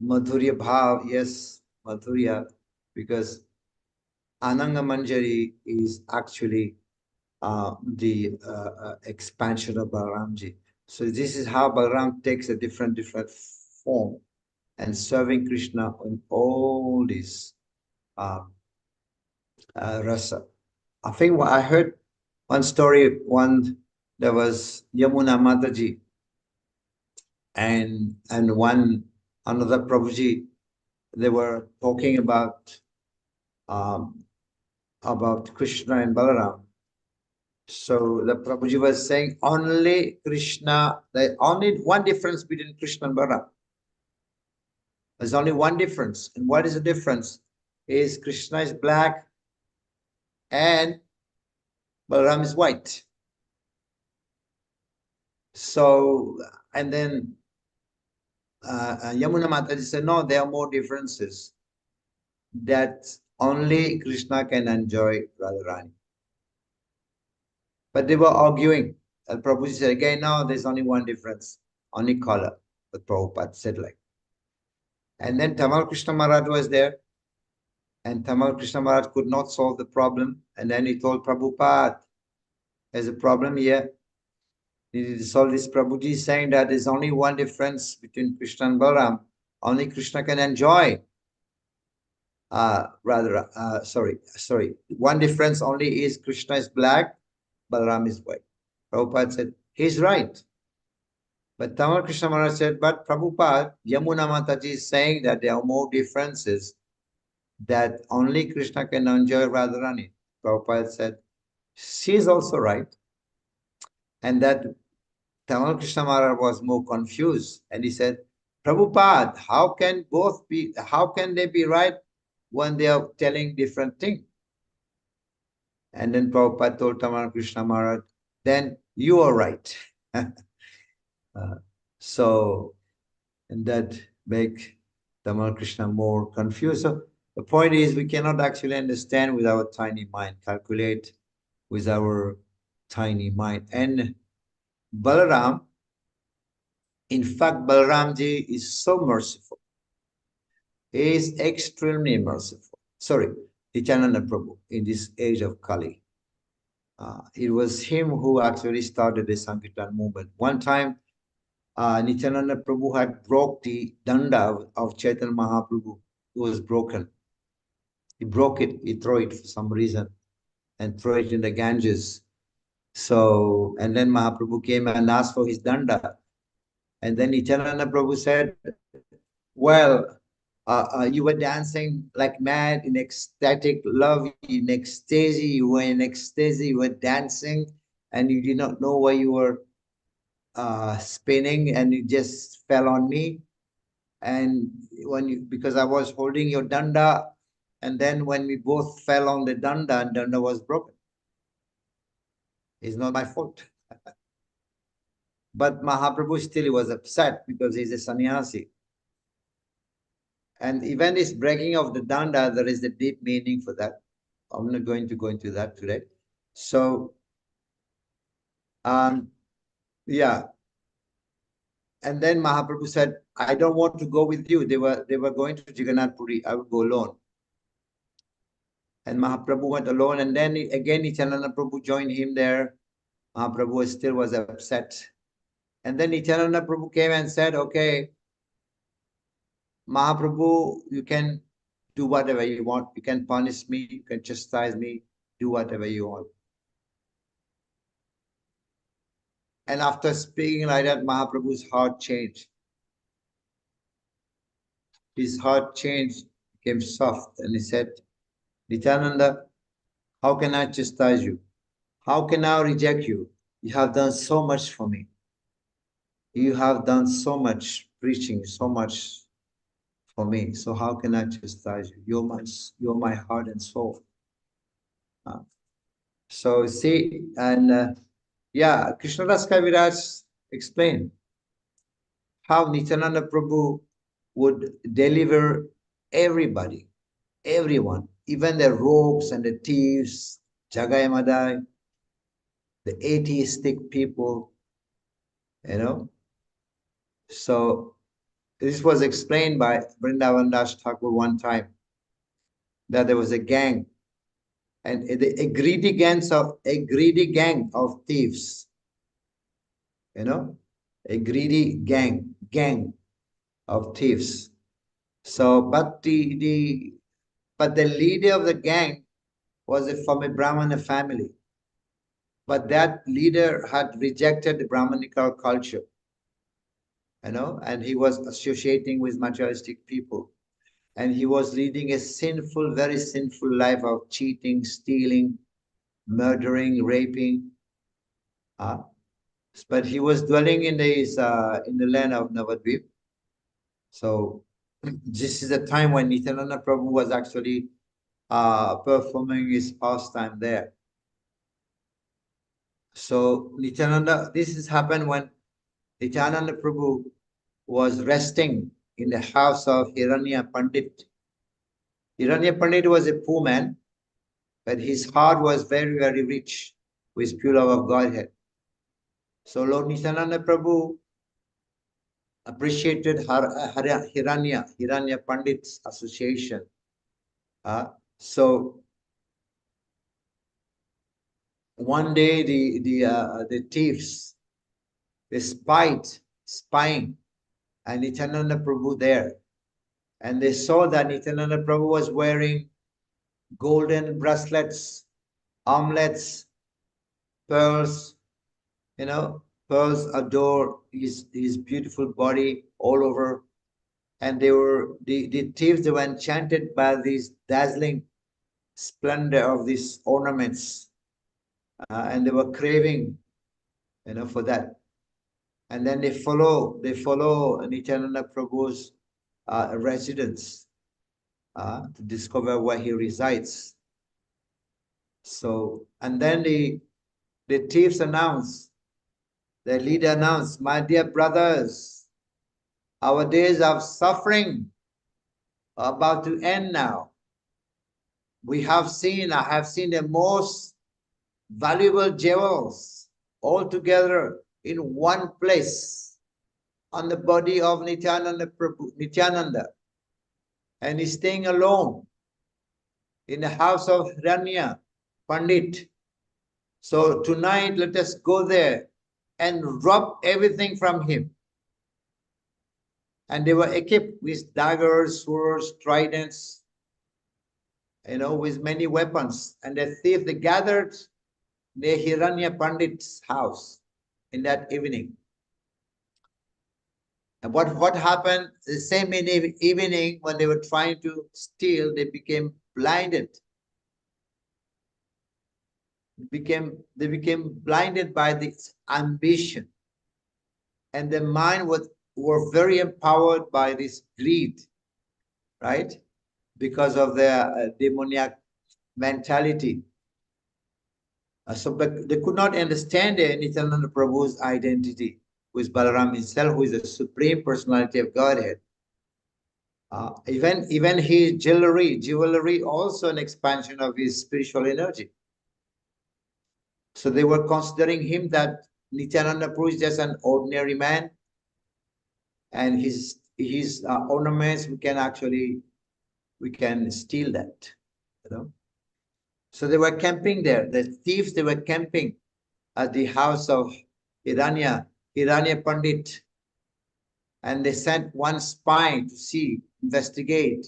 Madhurya Bhav, yes, Madhurya, because Ananga Manjari is actually the expansion of Balaramji. So this is how Balaram takes a different form and serving Krishna in all these rasa. I think I heard one story, there was Yamuna Mataji and another Prabhuji, they were talking about Krishna and Balaram. So the Prabhuji was saying only Krishna, there's only one difference between Krishna and Balaram. There's only one difference. And what is the difference? Is Krishna is black and Balaram is white. So, and then Yamuna Mataji said, no, there are more differences. That only Krishna can enjoy Radharani. But they were arguing. And Prabhuji said, again, no, there's only one difference, only color. But Prabhupada said like. And then Tamal Krishna Maharaj was there. And Tamal Krishna Maharaj could not solve the problem. And then he told Prabhupada, there's a problem here. He need to solve this. Prabhuji is saying that there's only one difference between Krishna and Balaram. Only Krishna can enjoy. Sorry. One difference only is Krishna is black, Balaram is white. Prabhupada said, he's right. But Tamal Krishna Maharaj said, but Prabhupada, Yamuna Mataji is saying that there are more differences, that only Krishna can enjoy Radharani. Prabhupada said, she is also right. And that Tamal Krishna Maharaj was more confused. And he said, Prabhupada, how can they be right when they are telling different things? And then Prabhupada told Tamal Krishna Maharaj, then you are right. So, and that make Tamal Krishna more confused. So the point is, we cannot actually understand with our tiny mind, calculate with our tiny mind. And Balaram, in fact, Balaramji is so merciful. He is extremely merciful. Sorry, Nityananda Prabhu, in this age of Kali. It was him who actually started the Sankirtan movement. One time, Nityananda Prabhu had broke the danda of Chaitanya Mahaprabhu. It was broken. He broke it, he threw it for some reason and threw it in the Ganges. So, and then Mahaprabhu came and asked for his danda. And then Nityananda Prabhu said, well, you were dancing like mad in ecstatic love, in ecstasy, you were in ecstasy, you were dancing, and you did not know why you were spinning, and you just fell on me. And because I was holding your danda, and then when we both fell on the danda, and danda was broken. It's not my fault. But Mahaprabhu still was upset because he's a sannyasi. And even this breaking of the danda, there is a deep meaning for that. I'm not going to go into that today. So, yeah. And then Mahaprabhu said, I don't want to go with you. They were going to Jagannath Puri. I would go alone. And Mahaprabhu went alone. And then again, Nityananda Prabhu joined him there. Mahaprabhu still was upset. And then Nityananda Prabhu came and said, okay, Mahaprabhu, you can do whatever you want. You can punish me. You can chastise me. Do whatever you want. And after speaking like that, Mahaprabhu's heart changed. His heart changed, became soft. And he said, Nityananda, how can I chastise you? How can I reject you? You have done so much for me. You have done so much preaching, so much for me. So how can I chastise you? You're my heart and soul. So see, and yeah, Krishnadas Kaviraj explained how Nityananda Prabhu would deliver everybody, everyone, even the rogues and the thieves, Jagai Madai, the atheistic people, you know. So this was explained by Vrindavan Das Thakur one time, that there was a gang and a greedy gang of thieves, you know, a greedy gang of thieves. So, but the leader of the gang was from a Brahmana family. But that leader had rejected the Brahmanical culture, you know, and he was associating with materialistic people. And he was leading a sinful, very sinful life of cheating, stealing, murdering, raping. But he was dwelling in the land of Navadvip. So this is the time when Nityananda Prabhu was actually performing his pastime there. So Nityananda, this has happened when Nityananda Prabhu was resting in the house of Hiranya Pandit. Hiranya Pandit was a poor man, but his heart was very, very rich with pure love of Godhead. So Lord Nityananda Prabhu appreciated Hiranya Pandit's association. So one day the thieves, they spying, and Nityananda Prabhu there. And they saw that Nityananda Prabhu was wearing golden bracelets, armlets, pearls, you know, pearls adore his beautiful body all over. And the thieves, they were enchanted by this dazzling splendor of these ornaments. And they were craving, you know, for that. And then they follow Nityananda Prabhu's residence to discover where he resides. So, and then the thieves announced, the leader announced, my dear brothers, our days of suffering are about to end now. I have seen the most valuable jewels all together in one place on the body of Nityananda Prabhu, Nityananda. And he's staying alone in the house of Hiranya Pandit. So tonight, let us go there and rob everything from him. And they were equipped with daggers, swords, tridents, you know, with many weapons. And the thief, they gathered near Hiranya Pandit's house in that evening. And what happened, the same evening when they were trying to steal, they became blinded. They became blinded by this ambition. And their mind were very empowered by this greed, right? Because of their demoniac mentality. So but they could not understand Nityananda Prabhu's identity with Balaram himself, who is the Supreme Personality of Godhead. Even his jewelry also an expansion of his spiritual energy. So they were considering him that Nityananda Prabhu is just an ordinary man, and his ornaments, we can steal that, you know. So they were camping there. The thieves, they were camping at the house of Hiranya Pandit, and they sent one spy to investigate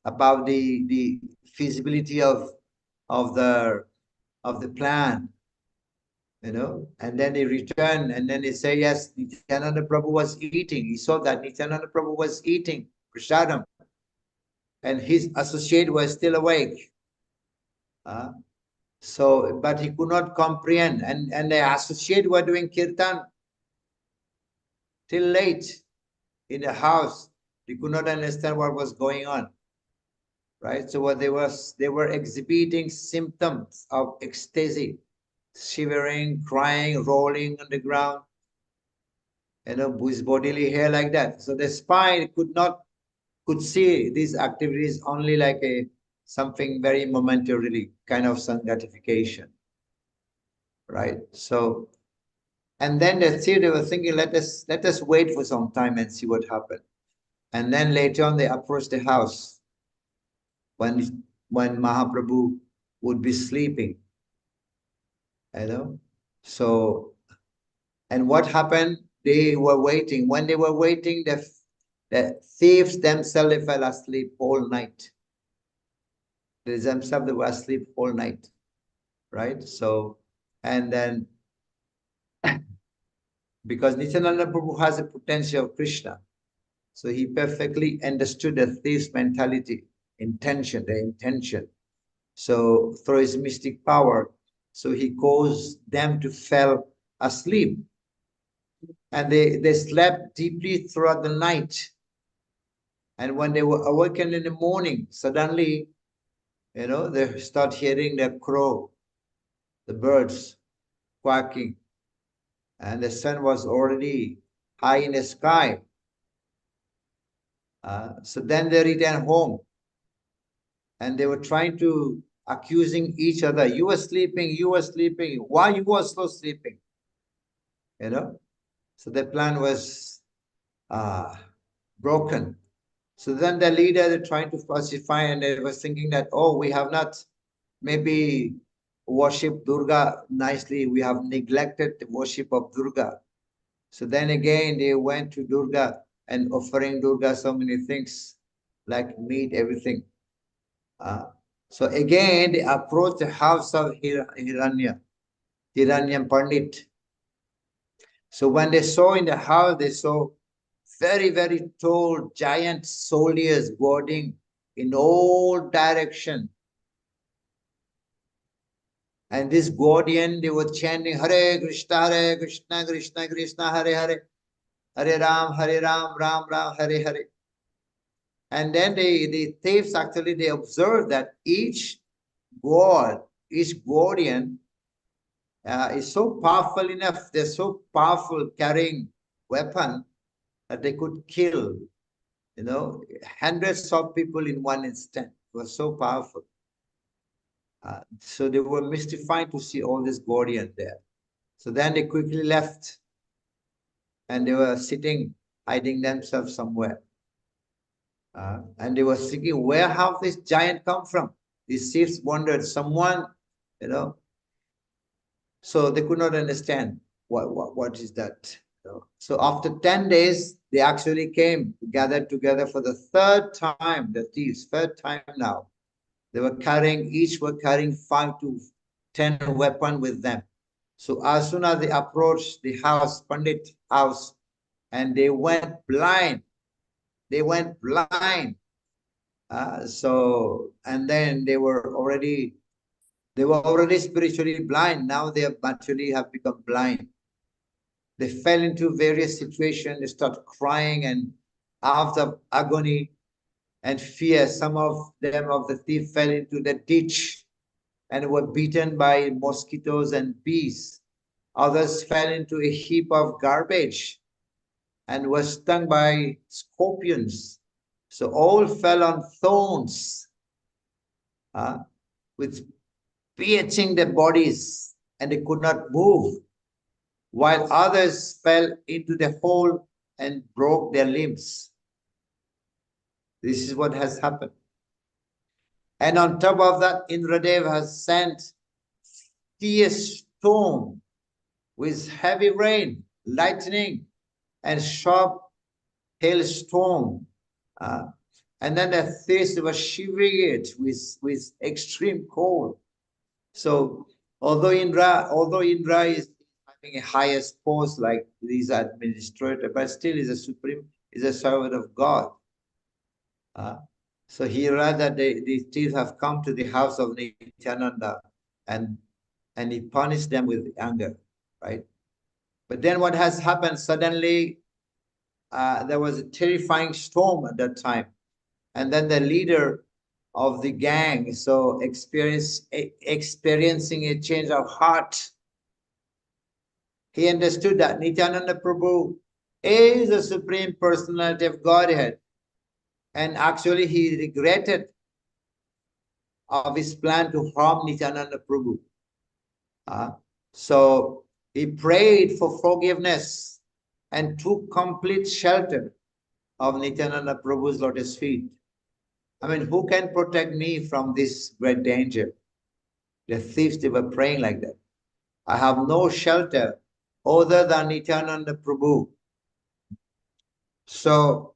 about the feasibility of the plan, you know. And then they returned, and then they say, yes, Nityananda Prabhu was eating. He saw that Nityananda Prabhu was eating prasadam, and his associate was still awake. So, but he could not comprehend, and the associate were doing kirtan till late in the house. They could not understand what was going on, right? So what they were exhibiting symptoms of ecstasy, shivering, crying, rolling on the ground, you know, with bodily hair like that. So the spy could see these activities only like something very momentarily, kind of some gratification, right? So, and then they were thinking, let us wait for some time and see what happened. And then later on, they approached the house when Mahaprabhu would be sleeping, you know. So, and what happened? They were waiting. When they were waiting, the thieves themselves, they fell asleep all night. They themselves, they were asleep all night, right? So, and then because Nityananda Prabhu has a potential of Krishna, so he perfectly understood the thief's mentality, intention, the intention. So through his mystic power, so he caused them to fall asleep. And they slept deeply throughout the night. And when they were awakened in the morning, suddenly, you know, they start hearing the crow, the birds quacking. And the sun was already high in the sky. So then they returned home. And they were trying to accusing each other. You were sleeping, you were sleeping. Why you were so sleeping? You know? So the plan was broken. So then the leader, they're trying to pacify, and they were thinking that, oh, we have not maybe worshipped Durga nicely. We have neglected the worship of Durga. So then again, they went to Durga and offering Durga so many things, like meat, everything. So again, they approached the house of Hiranyan Pandit. So when they saw in the house, they saw very, very tall, giant soldiers guarding in all directions. And this guardian, they were chanting, Hare Krishna, Krishna Krishna, Hare Hare, Hare Ram, Ram Ram, Hare Hare. And then the thieves actually, they observed that each god, each guardian is so powerful enough, they're so powerful carrying weapon that they could kill, you know, hundreds of people in one instant. It was so powerful. So they were mystified to see all this guardian there. So then they quickly left and they were sitting, hiding themselves somewhere. And they were thinking, where have this giant come from? These thieves wondered, someone, you know. So they could not understand what is that. So after 10 days, they actually came, gathered together for the third time, the thieves, third time now. They were carrying, each were carrying 5 to 10 weapons with them. So as soon as they approached the house, Pandit house, and they went blind. They went blind. And then they were already spiritually blind. Now they actually have become blind. They fell into various situations. They start crying, and after agony and fear, some of them of the thief fell into the ditch and were beaten by mosquitoes and bees. Others fell into a heap of garbage and were stung by scorpions. So all fell on thorns, with piercing their bodies, and they could not move, while others fell into the hole and broke their limbs. This is what has happened. And on top of that, Indradev has sent fierce storm with heavy rain, lightning, and sharp hailstorm. And then the thieves were shivering it with extreme cold. So although Indra is having a highest post like these administrator, but still is a servant of God. So he read that the thieves have come to the house of Nityananda, and he punished them with anger, right? But then what has happened, suddenly there was a terrifying storm at that time. And then the leader of the gang, so experiencing a change of heart, he understood that Nityananda Prabhu is the Supreme Personality of Godhead. And actually he regretted of his plan to harm Nityananda Prabhu. So he prayed for forgiveness and took complete shelter of Nityananda Prabhu's lotus feet. I mean, who can protect me from this great danger? The thieves, they were praying like that. I have no shelter other than Nityananda Prabhu. So,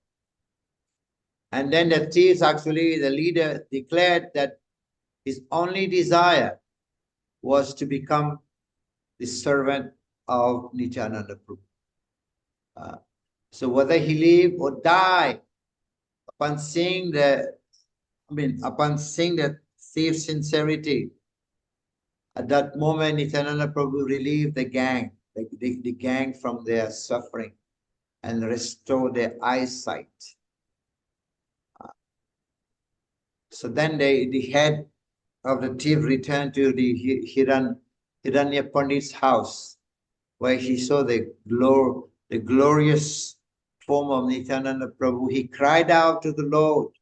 and then the thieves, actually, the leader declared that his only desire was to become the servant of Nityananda Prabhu. So whether he live or die, upon seeing the thief's sincerity, at that moment, Nityananda Prabhu relieved the gang, the gang from their suffering and restored their eyesight. So then the head of the thief returned to the Hiranya Pandit's house, where he saw the glorious form of Nityananda Prabhu. He cried out to the Lord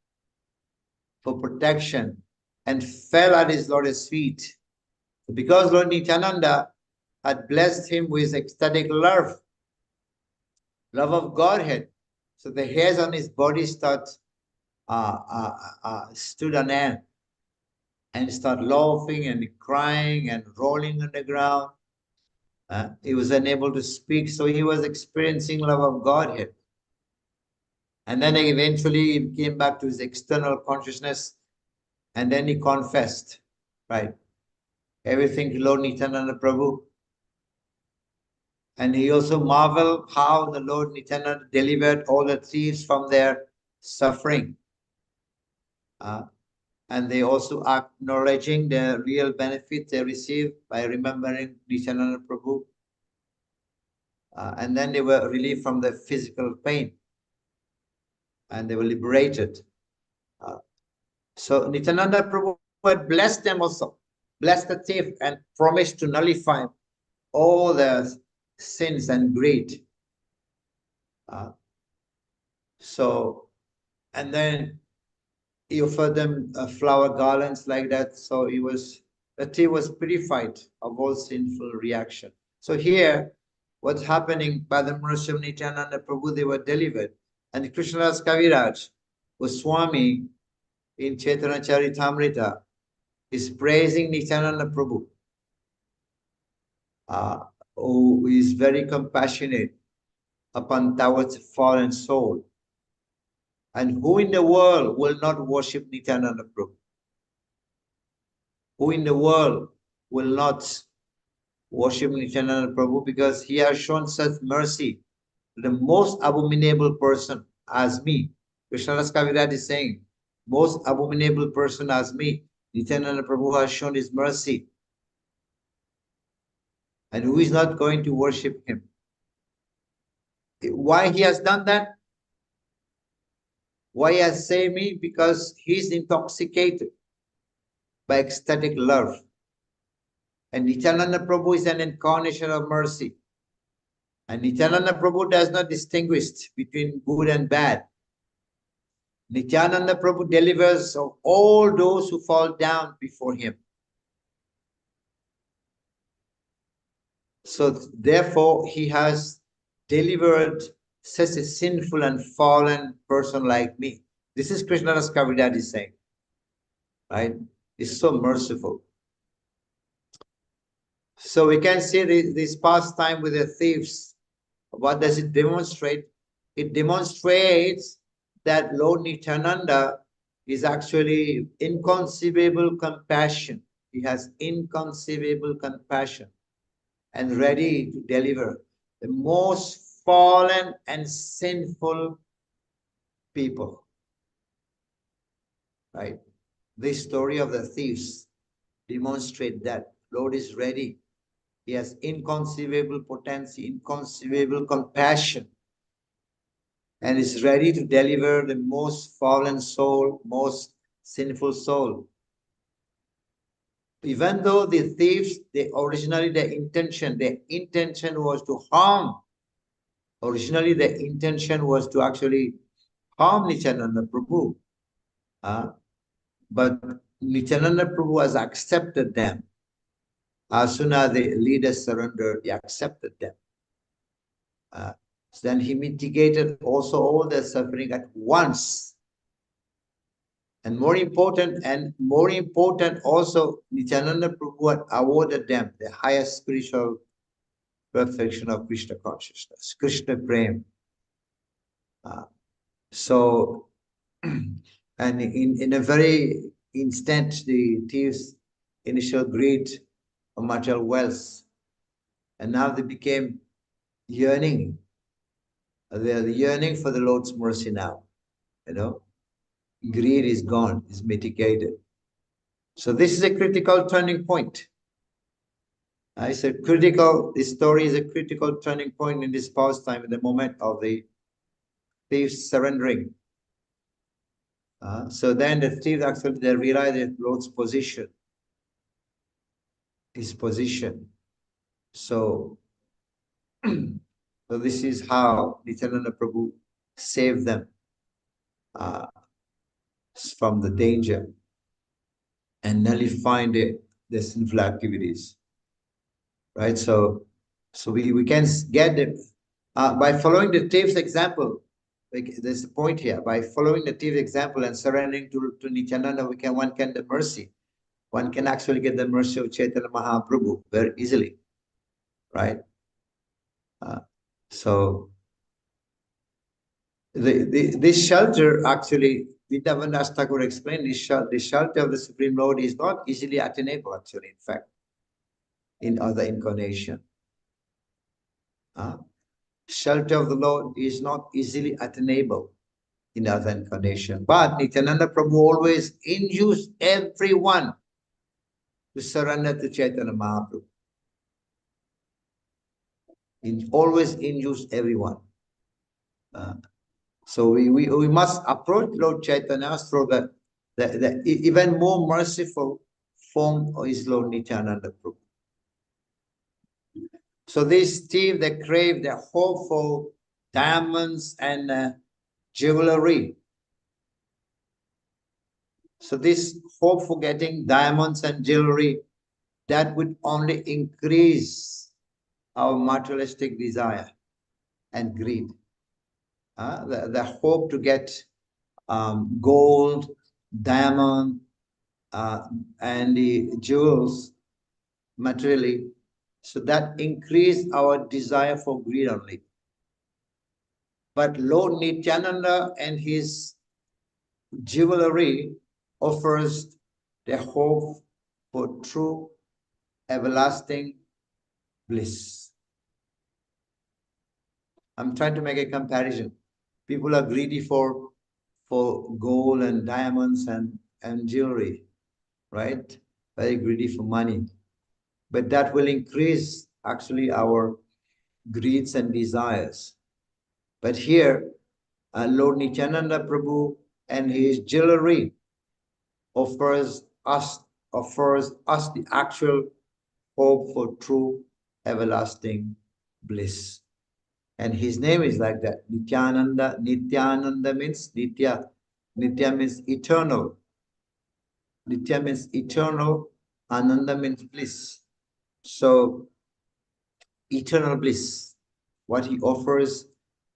for protection and fell at his Lord's feet. Because Lord Nityananda had blessed him with ecstatic love of Godhead, so the hairs on his body stood on end and started laughing and crying and rolling on the ground. He was unable to speak, so he was experiencing love of Godhead. And then eventually he came back to his external consciousness, and then he confessed, right? Everything to Lord Nityananda Prabhu. And he also marveled how the Lord Nityananda delivered all the thieves from their suffering. And they also acknowledging the real benefit they received by remembering Nityananda Prabhu. And then they were relieved from the physical pain. And they were liberated. So Nityananda Prabhu had blessed them also, blessed the thief and promised to nullify all their sins and greed. And then he offered them flower garlands like that. So the thief was purified of all sinful reaction. So here, what's happening by the mercy of Nityananda Prabhu, they were delivered. And Krishnadas Kaviraj Goswami in Chaitanya Charitamrita is praising Nityananda Prabhu, who is very compassionate upon towards fallen soul. And who in the world will not worship Nityananda Prabhu? Who in the world will not worship Nityananda Prabhu? Because he has shown such mercy to the most abominable person as me. Krishnadas Kaviraj is saying, most abominable person as me, Nityananda Prabhu has shown his mercy. And who is not going to worship him? Why he has done that? Why he has saved me? Because he is intoxicated by ecstatic love. And Nityananda Prabhu is an incarnation of mercy. And Nityananda Prabhu does not distinguish between good and bad. Nityananda Prabhu delivers of all those who fall down before him. So therefore, he has delivered such a sinful and fallen person like me. This is Krishnadas Kaviraj is saying, right? It's so merciful. So we can see this pastime with the thieves. What does it demonstrate? It demonstrates that Lord Nityananda is actually inconceivable compassion. He has inconceivable compassion and ready to deliver the most fallen and sinful people. Right? This story of the thieves demonstrates that Lord is ready. He has inconceivable potency, inconceivable compassion, and is ready to deliver the most fallen soul, most sinful soul. Even though the thieves, originally their intention was to harm. Originally, the intention was to actually harm Nityananda Prabhu. But Nityananda Prabhu has accepted them. As soon as the leaders surrendered, he accepted them. So then he mitigated also all their suffering at once. And more important also, Nityananda Prabhu had awarded them the highest spiritual perfection of Krishna consciousness, Krishna Prem. So, and in a very instant, the thieves' initial greed of material wealth, and now they became yearning. They are yearning for the Lord's mercy now. You know, greed is gone, is mitigated. So this is a critical turning point. This story is a critical turning point in this pastime, in the moment of the thieves surrendering. So then the thieves actually, they realize the Lord's position, his position. So, so this is how Nityananda Prabhu saved them from the danger and nullifying the sinful activities. Right? So we can get it by following the thief's example. There's the point here. By following the thief's example and surrendering to Nityananda, one can the mercy. One can actually get the mercy of Chaitanya Mahaprabhu very easily, right? So this shelter, actually, Nityananda Das Thakur explained, the shelter of the Supreme Lord is not easily attainable, actually, in fact, in other incarnation. Shelter of the Lord is not easily attainable in other incarnation. But Nityananda Prabhu always induced everyone to surrender to Chaitanya Mahaprabhu. Always induced everyone. So we must approach Lord Chaitanya through the even more merciful form of his Lord Nityananda Prabhu. So these thieves, they crave, they hope for diamonds and jewelry. So this hope for getting diamonds and jewelry, that would only increase our materialistic desire and greed. The hope to get gold, diamond, and the jewels materially, so that increase our desire for greed only. But Lord Nityananda and his jewelry offers the hope for true everlasting bliss. I'm trying to make a comparison. People are greedy for gold and diamonds and jewelry, right? Very greedy for money. But that will increase actually our greeds and desires. But here, Lord Nityananda Prabhu and his jewelry offers us the actual hope for true everlasting bliss. And his name is like that, Nityananda. Nityananda means Nitya. Nitya means eternal. Nitya means eternal. Ananda means bliss. So, eternal bliss. What he offers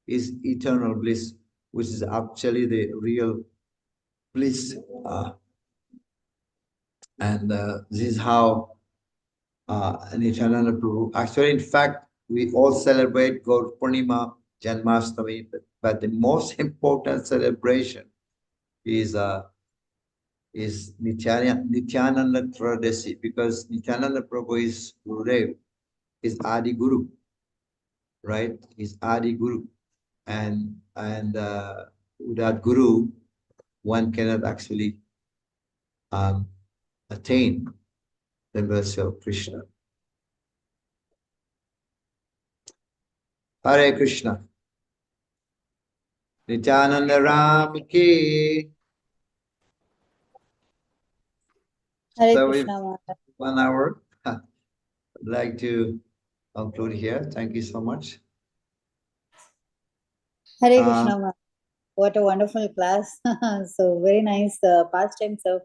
is eternal bliss, which is actually the real bliss. And this is how Nityananda Prabhu. Actually, in fact, we all celebrate Gaur Purnima, Janmashtami, but the most important celebration is Nityananda Tradasi, because Nityananda Prabhu is Gurudev, is Adi Guru, right? Is Adi Guru, and without Guru, one cannot actually attain the mercy of Krishna. Hare Krishna. Nityananda Ram ki. Hare So Krishna Maharaj. 1 hour. I'd like to conclude here. Thank you so much. Hare Krishna Maharaj. What a wonderful class. So very nice pastimes of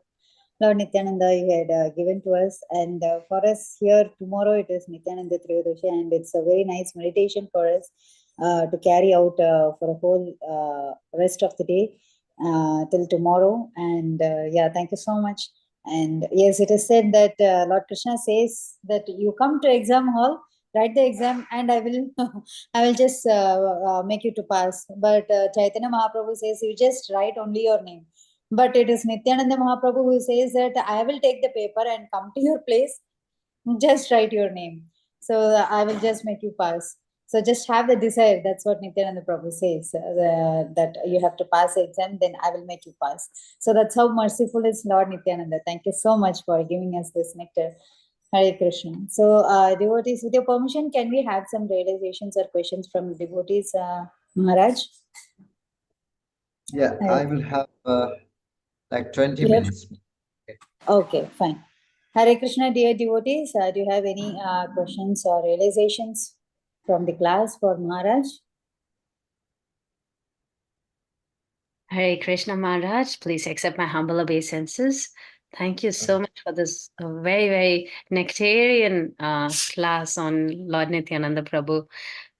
Lord Nityananda you had given to us. And for us here tomorrow it is Nityananda Triyodashi, and it's a very nice meditation for us to carry out for a whole rest of the day. till tomorrow. And yeah, thank you so much. And yes, it is said that Lord Krishna says that you come to exam hall, write the exam, and I will I will just make you to pass. But Chaitanya Mahaprabhu says you just write only your name. But it is Nityananda Mahaprabhu who says that I will take the paper and come to your place, just write your name. So I will just make you pass. So just have the desire. That's what Nityananda Prabhu says, that you have to pass the exam, then I will make you pass. So that's how merciful is Lord Nityananda. Thank you so much for giving us this nectar. Hare Krishna. So devotees, with your permission, can we have some realizations or questions from devotees, Maharaj? Yeah, Hare I will have like 20 You have- minutes. Okay, fine. Hare Krishna, dear devotees, do you have any questions or realizations from the class for Maharaj? Hare Krishna Maharaj, please accept my humble obeisances. Thank you so much for this very, very nectarian class on Lord Nityananda Prabhu.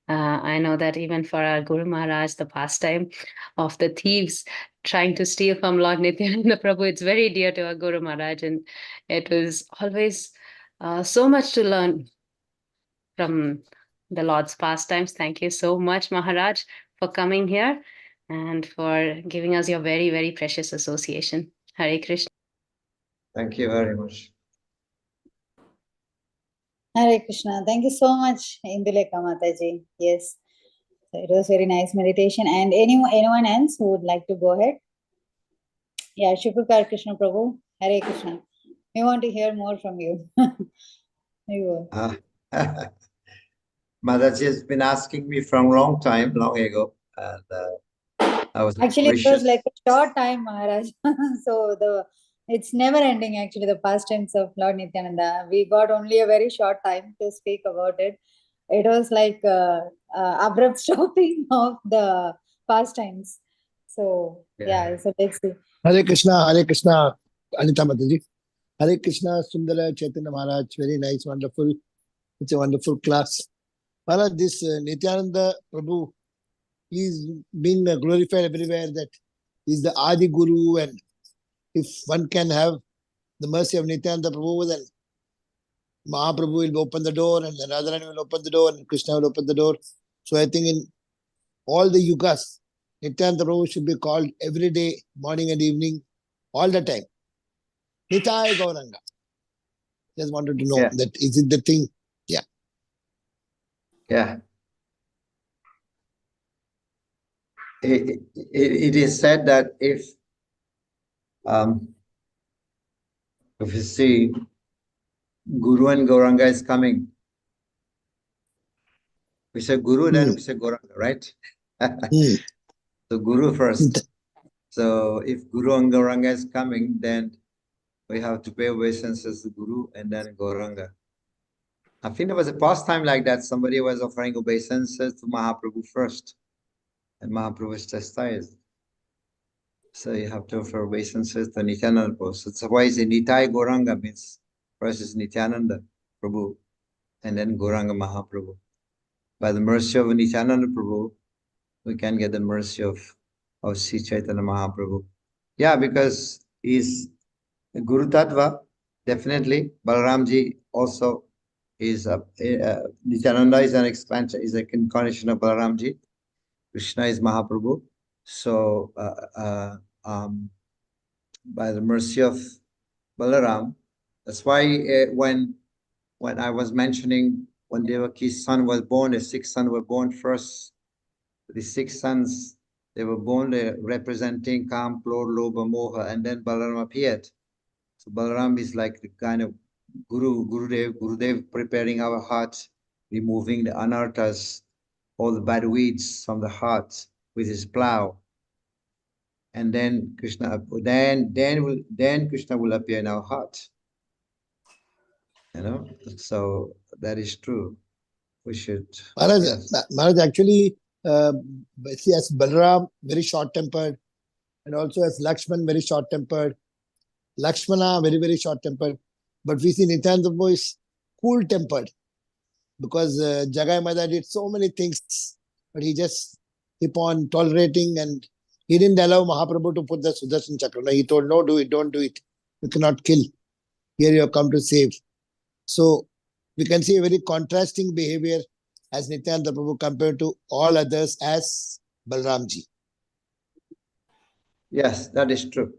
I know that even for our Guru Maharaj, the pastime of the thieves trying to steal from Lord Nityananda Prabhu, it's very dear to our Guru Maharaj, and it was always so much to learn from the Lord's pastimes. Thank you so much, Maharaj, for coming here and for giving us your very, very precious association. Hare Krishna. Thank you very much. Hare Krishna. Thank you so much, Induleka Mataji. Yes, so it was very nice meditation. And anyone else who would like to go ahead? Yeah, Shukukar Krishna Prabhu. Hare Krishna. We want to hear more from you. You go. Mataji has been asking me from long ago, and I was Actually, it was gracious. like a short time, Maharaj. So it's never ending. Actually, the pastimes of Lord Nityananda. We got only a very short time to speak about it. It was like abrupt stopping of the pastimes. So yeah, so let's see. Hare Krishna, Anita Mataji. Hare Krishna, Sundar Chaitanya Maharaj, very nice, wonderful. It's a wonderful class. Maharaj, this Nityananda Prabhu, he's being glorified everywhere that he's the Adi Guru, and if one can have the mercy of Nityananda Prabhu, then Mahaprabhu will open the door, and then Radharani will open the door, and Krishna will open the door. So I think in all the yugas, Nityananda Prabhu should be called every day, morning and evening, all the time. Nitai Gauranga. Just wanted to know that is it the thing? Yeah. Yeah. It is said that if you see Guru and Gauranga is coming, we say Guru, then we say Gauranga, right? So Guru first. So if Guru and Gauranga is coming, then we have to pay obeisances to Guru and then Gauranga. I think there was a pastime like that. Somebody was offering obeisances to Mahaprabhu first, and Mahaprabhu was chastised. So you have to offer obeisances to Nityananda Prabhu. So that's why it's Nitai Gauranga, means first is Nityananda Prabhu, and then Gauranga Mahaprabhu. By the mercy of Nityananda Prabhu, we can get the mercy of Sri Chaitanya Mahaprabhu. Yeah, because he's Guru Tattva, definitely. Balaramji also is Nityananda is an expansion, is an incarnation of Balaramji. Krishna is Mahaprabhu. So by the mercy of Balaram, that's why when I was mentioning when Devaki's son was born, the 6 sons were born first. The 6 sons, they were born representing Kam, Klor, Lobha, Moha, and then Balaram appeared. So Balaram is like the kind of Gurudev preparing our heart, removing the anarthas, all the bad weeds from the heart with his plow. And then Krishna, then Krishna will appear in our heart. You know, so that is true. We should. Maharaj, Yes. Maharaj actually, see, as Balaram, very short-tempered, and also as Lakshman, very short-tempered. Lakshmana, very, very short-tempered. But we see Nityananda Prabhu is cool-tempered because Jagai Mada did so many things, but he just keep on tolerating and He didn't allow Mahaprabhu to put the Sudarshan Chakra. No, he told, no, do it, don't do it. You cannot kill. Here you have come to save. So we can see a very contrasting behavior as Nityananda Prabhu compared to all others as Balramji. Yes, that is true.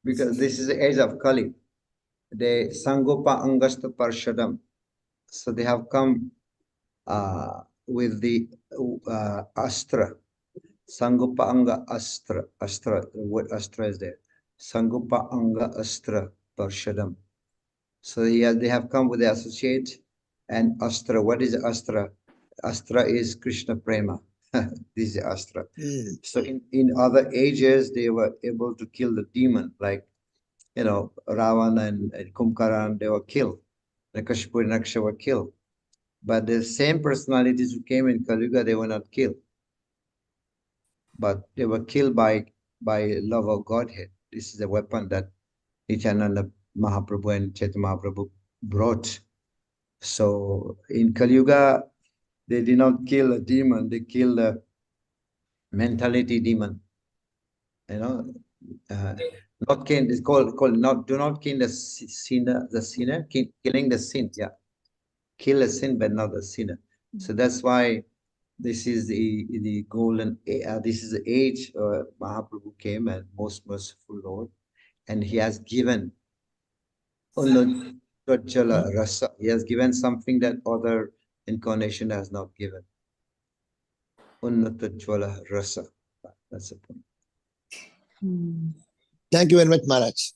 Because this is the age of Kali. They Sangopa Angasta Parshadam. So they have come with the Astra. Sangopa Anga Astra. Astra, the word Astra is there. Sangopa Anga Astra Parshadam. So they have come with the associate and Astra. What is Astra? Astra is Krishna Prema. This is Astra. So in other ages, they were able to kill the demon, like, you know, Ravana and Kumbhakarna, they were killed. Nakashipu and Naksha were killed. But the same personalities who came in Kali Yuga, they were not killed. But they were killed by love of Godhead. This is a weapon that Nityananda Mahaprabhu and Chaitanya Mahaprabhu brought. So in Kali Yuga, they did not kill a demon, they killed a mentality demon. You know, not kill, it's called not, do not kill the sinner, killing the sin, yeah. Kill a sin, but not the sinner. So that's why this is the golden, this is the age Mahaprabhu came, and most merciful Lord, and he has given Rasa. He has given something that other incarnation has not given. Unnata Rasa. That's the point. Thank you very much, Maharaj.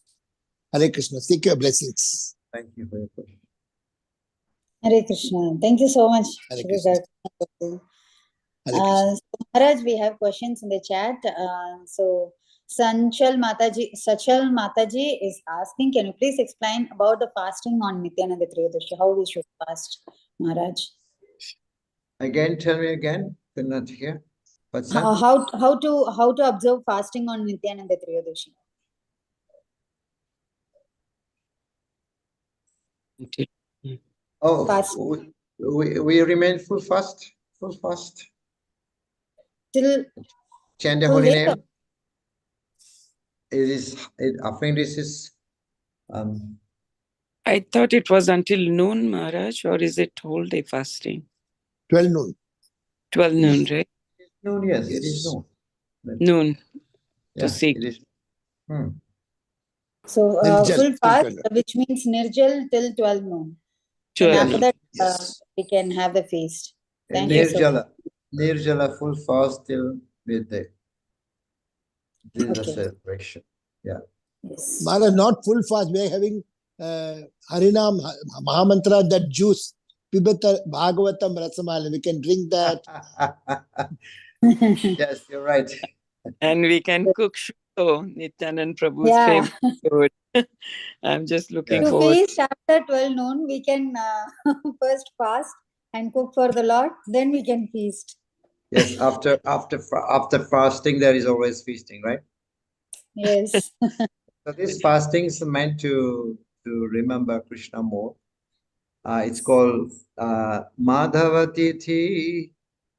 Hare Krishna. Seek your blessings. Thank you for your question. Hare Krishna. Thank you so much. Hare Krishna. So, Hare Krishna. Maharaj, we have questions in the chat. So Sachal Mataji is asking, can you please explain about the fasting on Nityananda Triyodashi, how we should fast, Maharaj? Again, tell me again. Could not hear. What's that? How to observe fasting on Nityananda Triyodashi? Oh, Fast. we remain full fast. Till Chant the full holy day? name. I think this is I thought it was until noon, Maharaj, or is it whole day fasting? 12 noon. 12 noon, right? noon, yes, it is noon. Noon Yeah, to 6. it is. So Nirjal, full till fast, 12. which means Nirjal till 12 noon. 12 And after noon. that, Yes. we can have the feast. And Thank you so much. Nirjala full fast till midday. This is the Okay. celebration. Yeah. Yes. Maharaj, not full fast. We are having Harinam, Mahamantra, that juice. Pibata Bhagavatam Rasamala. We can drink that. Yes, you're right. And we can cook Shuto, Nityananda Prabhu's Yeah. favorite food. I'm just looking To forward. feast after 12 noon, we can first fast and cook for the Lord, then we can feast. Yes, after fasting, there is always feasting, right? Yes. So this fasting is meant to remember Krishna more. It's called Madhavati Thi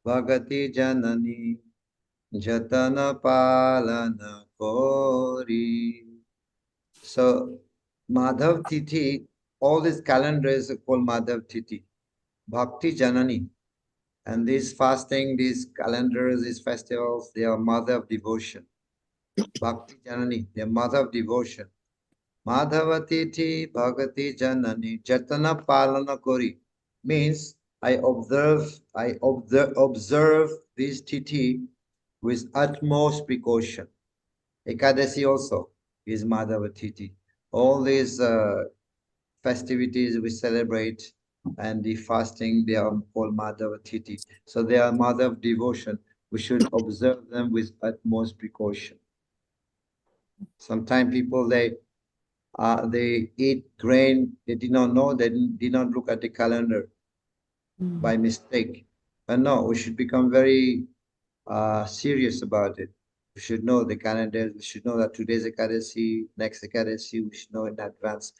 Bhagati Janani Jatana Palana Kori. So Madhav Tithi, all these calendars are called Madhav Tithi, Bhakti Janani. And these fasting, these calendars, these festivals, they are mother of devotion. Bhakti Janani, they are mother of devotion. Madhavati Bhagati Janani Jatana Palana Kori means I observe this tithi with utmost precaution. Ekadasi also is Madhavati. All these festivities we celebrate and the fasting, they are called Madhavati. So they are mother of devotion. We should observe them with utmost precaution. Sometimes people, they eat grain, they did not know, they did not look at the calendar by mistake. But no, we should become very serious about it. We should know the calendar, we should know that today's Ekadasi, next Ekadasi, we should know in advance.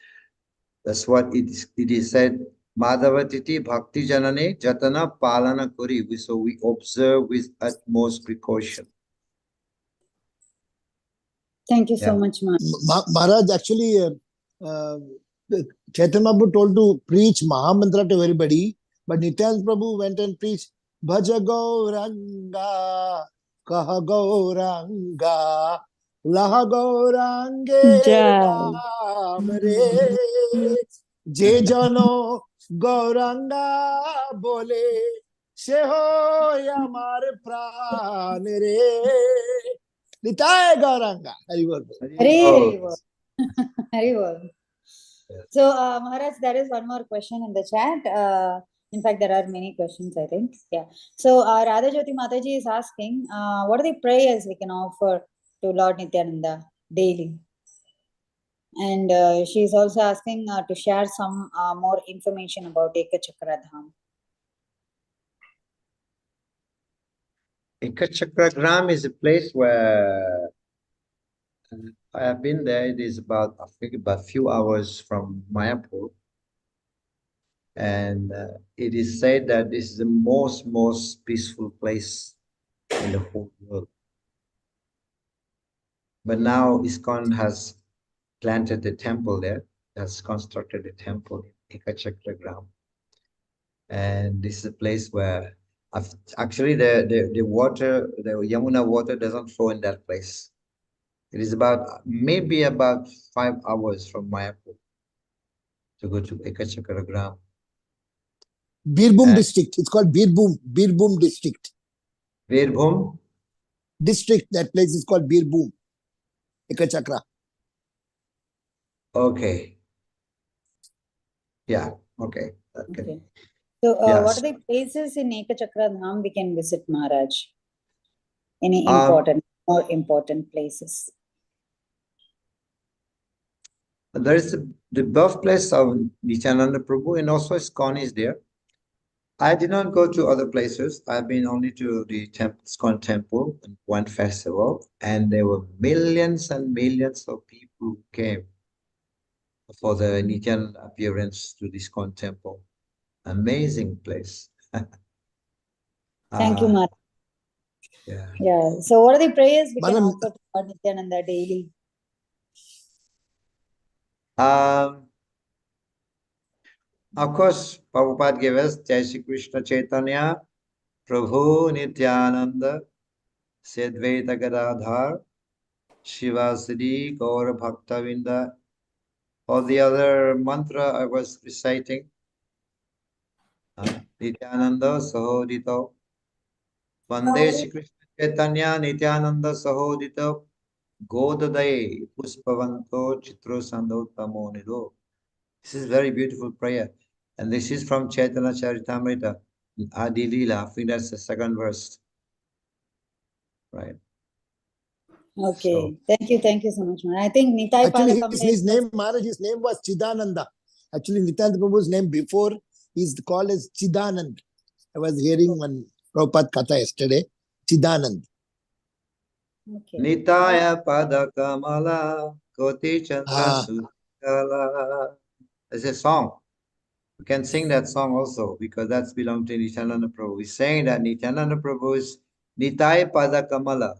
That's what it is said, Madhavatiti Bhakti Janane Jatana Palana Kuri. So we observe with utmost precaution. Thank you so Yeah. much, Maharaj. Maharaj, actually, Chaitanya Prabhu told to preach Mahamantra to everybody, but Nityananda Prabhu went and preached Bhaja Gauranga, Kaha Gauranga, Laha Gaurange Dham Re, Je Jano Gauranga Bole, Sheho Yamar Pran Re, Nitai Gauranga. Hari Bol. Hari Bol. Hari Bol. Yes. So, Maharaj, there is one more question in the chat. In fact, there are many questions, I think. Yeah. So, Radha Jyoti Mataji is asking, what are the prayers we can offer to Lord Nityananda daily? And she is also asking to share some more information about Ekachakra Dham. Ekachakra Gram is a place where I have been there. It is about, I think, about a few hours from Mayapur. And it is said that this is the most peaceful place in the whole world. But now ISKCON has planted a temple there, has constructed a temple in Ekachakra Gram. And this is a place where actually the water, the Yamuna water doesn't flow in that place. It is maybe about 5 hours from Mayapur to go to Ekachakra Gram. Birbhum district. It's called Birbhum district. Birbhum District. That place is called Birbhum. Ekachakra. Okay. Yeah. Okay. Okay. So, Yes. what are the places in Ekachakra Dham we can visit, Maharaj? Any more important places? There is the birthplace of Nityananda Prabhu, and also ISKCON is there. I did not go to other places. I've been only to the ISKCON temple and one festival, and there were millions and millions of people who came for the Nityananda appearance to this ISKCON temple. Amazing place. Thank you, Maharaj. Yeah. Yeah. So, what are the prayers we can Madam, offer to Lord Nityananda daily? Of course, Prabhupada gave us Jai Shri Krishna Chaitanya, Prabhu Nityananda, Sadvaita Gadadhar, Shivasri, Gaura Bhaktavinda. All the other mantra I was reciting. Nityananda Sahodito. Vande Shri Krishna Chaitanya Nityananda Sahodito. Godadaye Puspavanto Chitro Sando Tamo Nido. This is very beautiful prayer. And this is from Chaitanya Charitamrita, Adi Leela. I think that's the second verse. Right. Okay. Thank you so much, Maharaj. I think Nitai actually, Pada his name, Maharaj, his name was Chidananda. Actually, Nityananda Prabhu's name before is called as Chidanand. I was hearing one Prabhupada Katha yesterday. Chidanand. Okay. Nitaya Pada Kamala Koti Chandra Sukala. It's a song. We can sing that song also because that's belonged to Nityananda Prabhu. He's saying that Nityananda Prabhu is Nitaya Pada Kamala.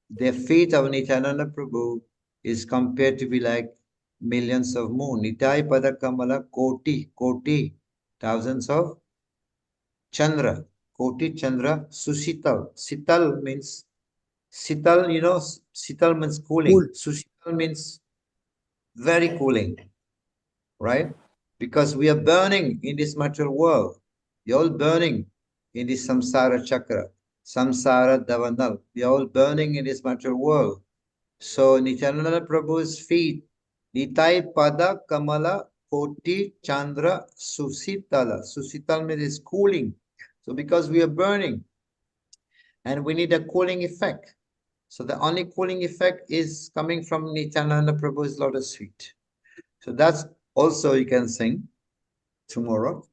The feet of Nityananda Prabhu is compared to be like millions of moon. Nitai Pada Kamala Koti, thousands of Chandra. Koti Chandra Susital. Sital means, Sital, you know, Sital means cooling. Cool. Susital means very cooling, right? Because we are burning in this material world. We're all burning in this samsara chakra, samsara davanal. We're all burning in this material world. So Nityananda Prabhu's feet, Nitai Pada Kamala Koti Chandra Susitala. Susital means cooling. So because we are burning and we need a cooling effect. So the only cooling effect is coming from Nityananda Prabhu's lotus feet. So that's also you can sing tomorrow.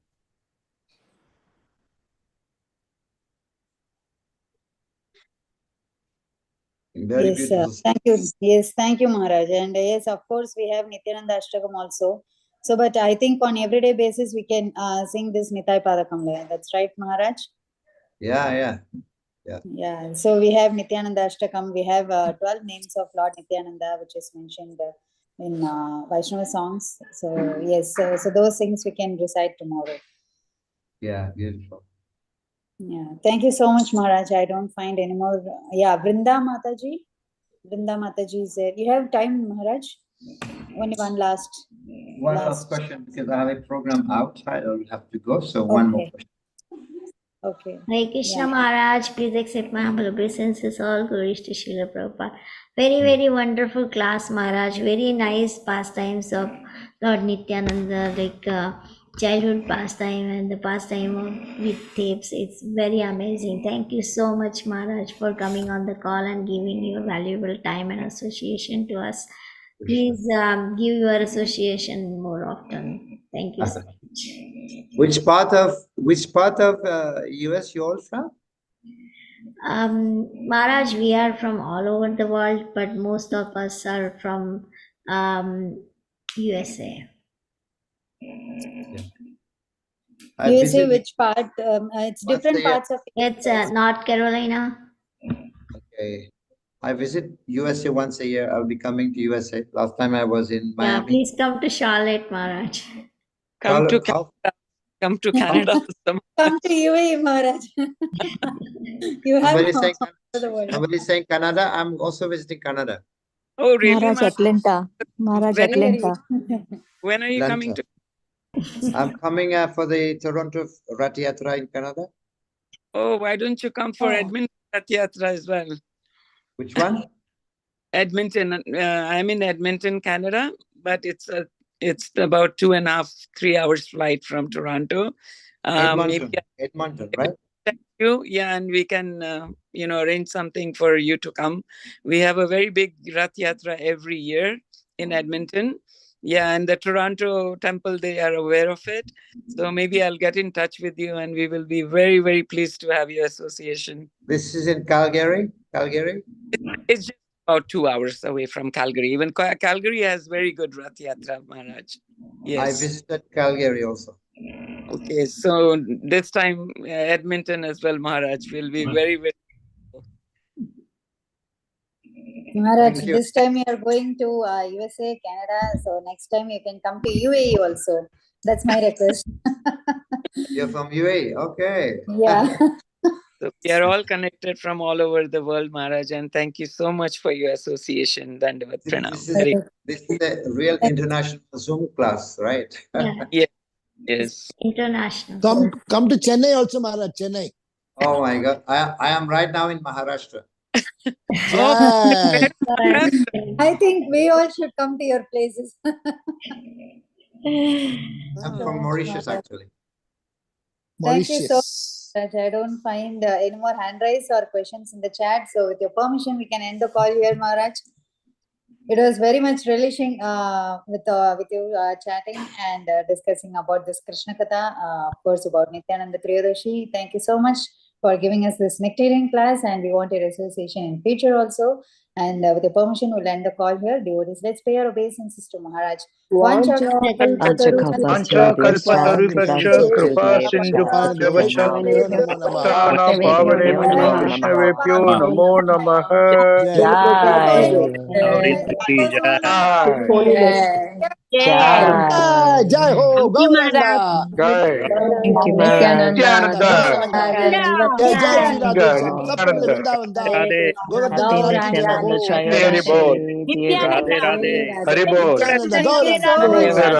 Very Yes, beautiful. thank you. Yes, thank you, Maharaj. And yes, of course, we have Nityananda Ashtakam also. So, but I think on everyday basis, we can sing this Nitai Pada Kamala. That's right, Maharaj? Yeah. Yeah, so we have Nityananda Ashtakam. We have 12 names of Lord Nityananda, which is mentioned in Vaishnava songs. So yes, so those things we can recite tomorrow. Yeah, beautiful. Yeah, thank you so much, Maharaj. I don't find any more. Yeah, Vrinda Mataji. Vrinda Mataji is there. You have time, Maharaj? Only one last. One last question, because I have a program outside. I'll have to go. So one more Okay. question. Okay. Hare Krishna Yeah. Maharaj, please accept my humble obeisances. All glories to Srila Prabhupada. Very, very wonderful class, Maharaj. Very nice pastimes of Lord Nityananda, like childhood pastime and the pastime of with tapes. It's very amazing. Thank you so much, Maharaj, for coming on the call and giving your valuable time and association to us. Please give your association more often. Thank you so much. Which part of US you all from? Maharaj, we are from all over the world, but most of us are from USA. I USA, visited which part? It's once a different year. parts of It's North Carolina. Okay. I visit USA once a year. I'll be coming to USA. Last time I was in Yeah, Miami. please come to Charlotte, Maharaj. Come to Charlotte, how- Come to Canada. Come to UAE, Maharaj. You have somebody saying, all the world. somebody saying Canada. I'm also visiting Canada. Oh, really? Maharaj Atlanta. Maharaj When, Atlanta. when are you coming Atlanta. to? I'm coming for the Toronto Rath Yatra in Canada. Oh, why don't you come for Oh. Edmonton Rath Yatra as well? Which one? Edmonton. I'm in Edmonton, Canada, but it's about 2.5, 3 hours flight from Toronto. Edmonton. Maybe Edmonton, right? yeah, and we can arrange something for you to come. We have a very big Rath Yatra every year in Edmonton. Yeah, and the Toronto temple, they are aware of it. So maybe I'll get in touch with you and we will be very, very pleased to have your association. This is in Calgary. Calgary. It's just about 2 hours away from Calgary. Even Calgary has very good Rath Yatra, Maharaj. Yes. I visited Calgary also. Okay, so this time Edmonton as well, Maharaj, will be very, very. Maharaj, Thank you. this time you are going to USA, Canada. So next time you can come to UAE also. That's my request. You're from UAE. Okay. Yeah. So we are all connected from all over the world, Maharaj, and thank you so much for your association. Dandavat Pranam. This is a real international Zoom class, right? Yes. Yes. International. Come to Chennai also, Maharaj. Chennai. Oh my God. I am right now in Maharashtra. Jai. I think we all should come to your places. I'm from Mauritius, actually. Thank you so Mauritius. much. I don't find any more hand raise or questions in the chat. So with your permission, we can end the call here, Maharaj. It was very much relishing with you chatting and discussing about this Krishna Katha, of course, about Nityananda Triyodashi. Thank you so much for giving us this nectarian class, and we want your association in future also. And with your permission, we'll end the call here. Devotees, let's pay our obeisances to Maharaj. Vancha Kalpatarukascha kripa sindhubhya vacha pattanam pavanebhyo vaishnavebhyo namo namah. Jai ho, Gauranga. Jai. Thank you, Nityananda. Jai Jai Shri Radha. Nityananda. Sapna Vrindavan Dham. Radhe. Govardhan Happy Giri Krishna Nityananda ho. Hari Bol. Triyodashi, dear Radhe devotees. Radhe. Hari Bol. Nityananda Thank you so Gauranga. much.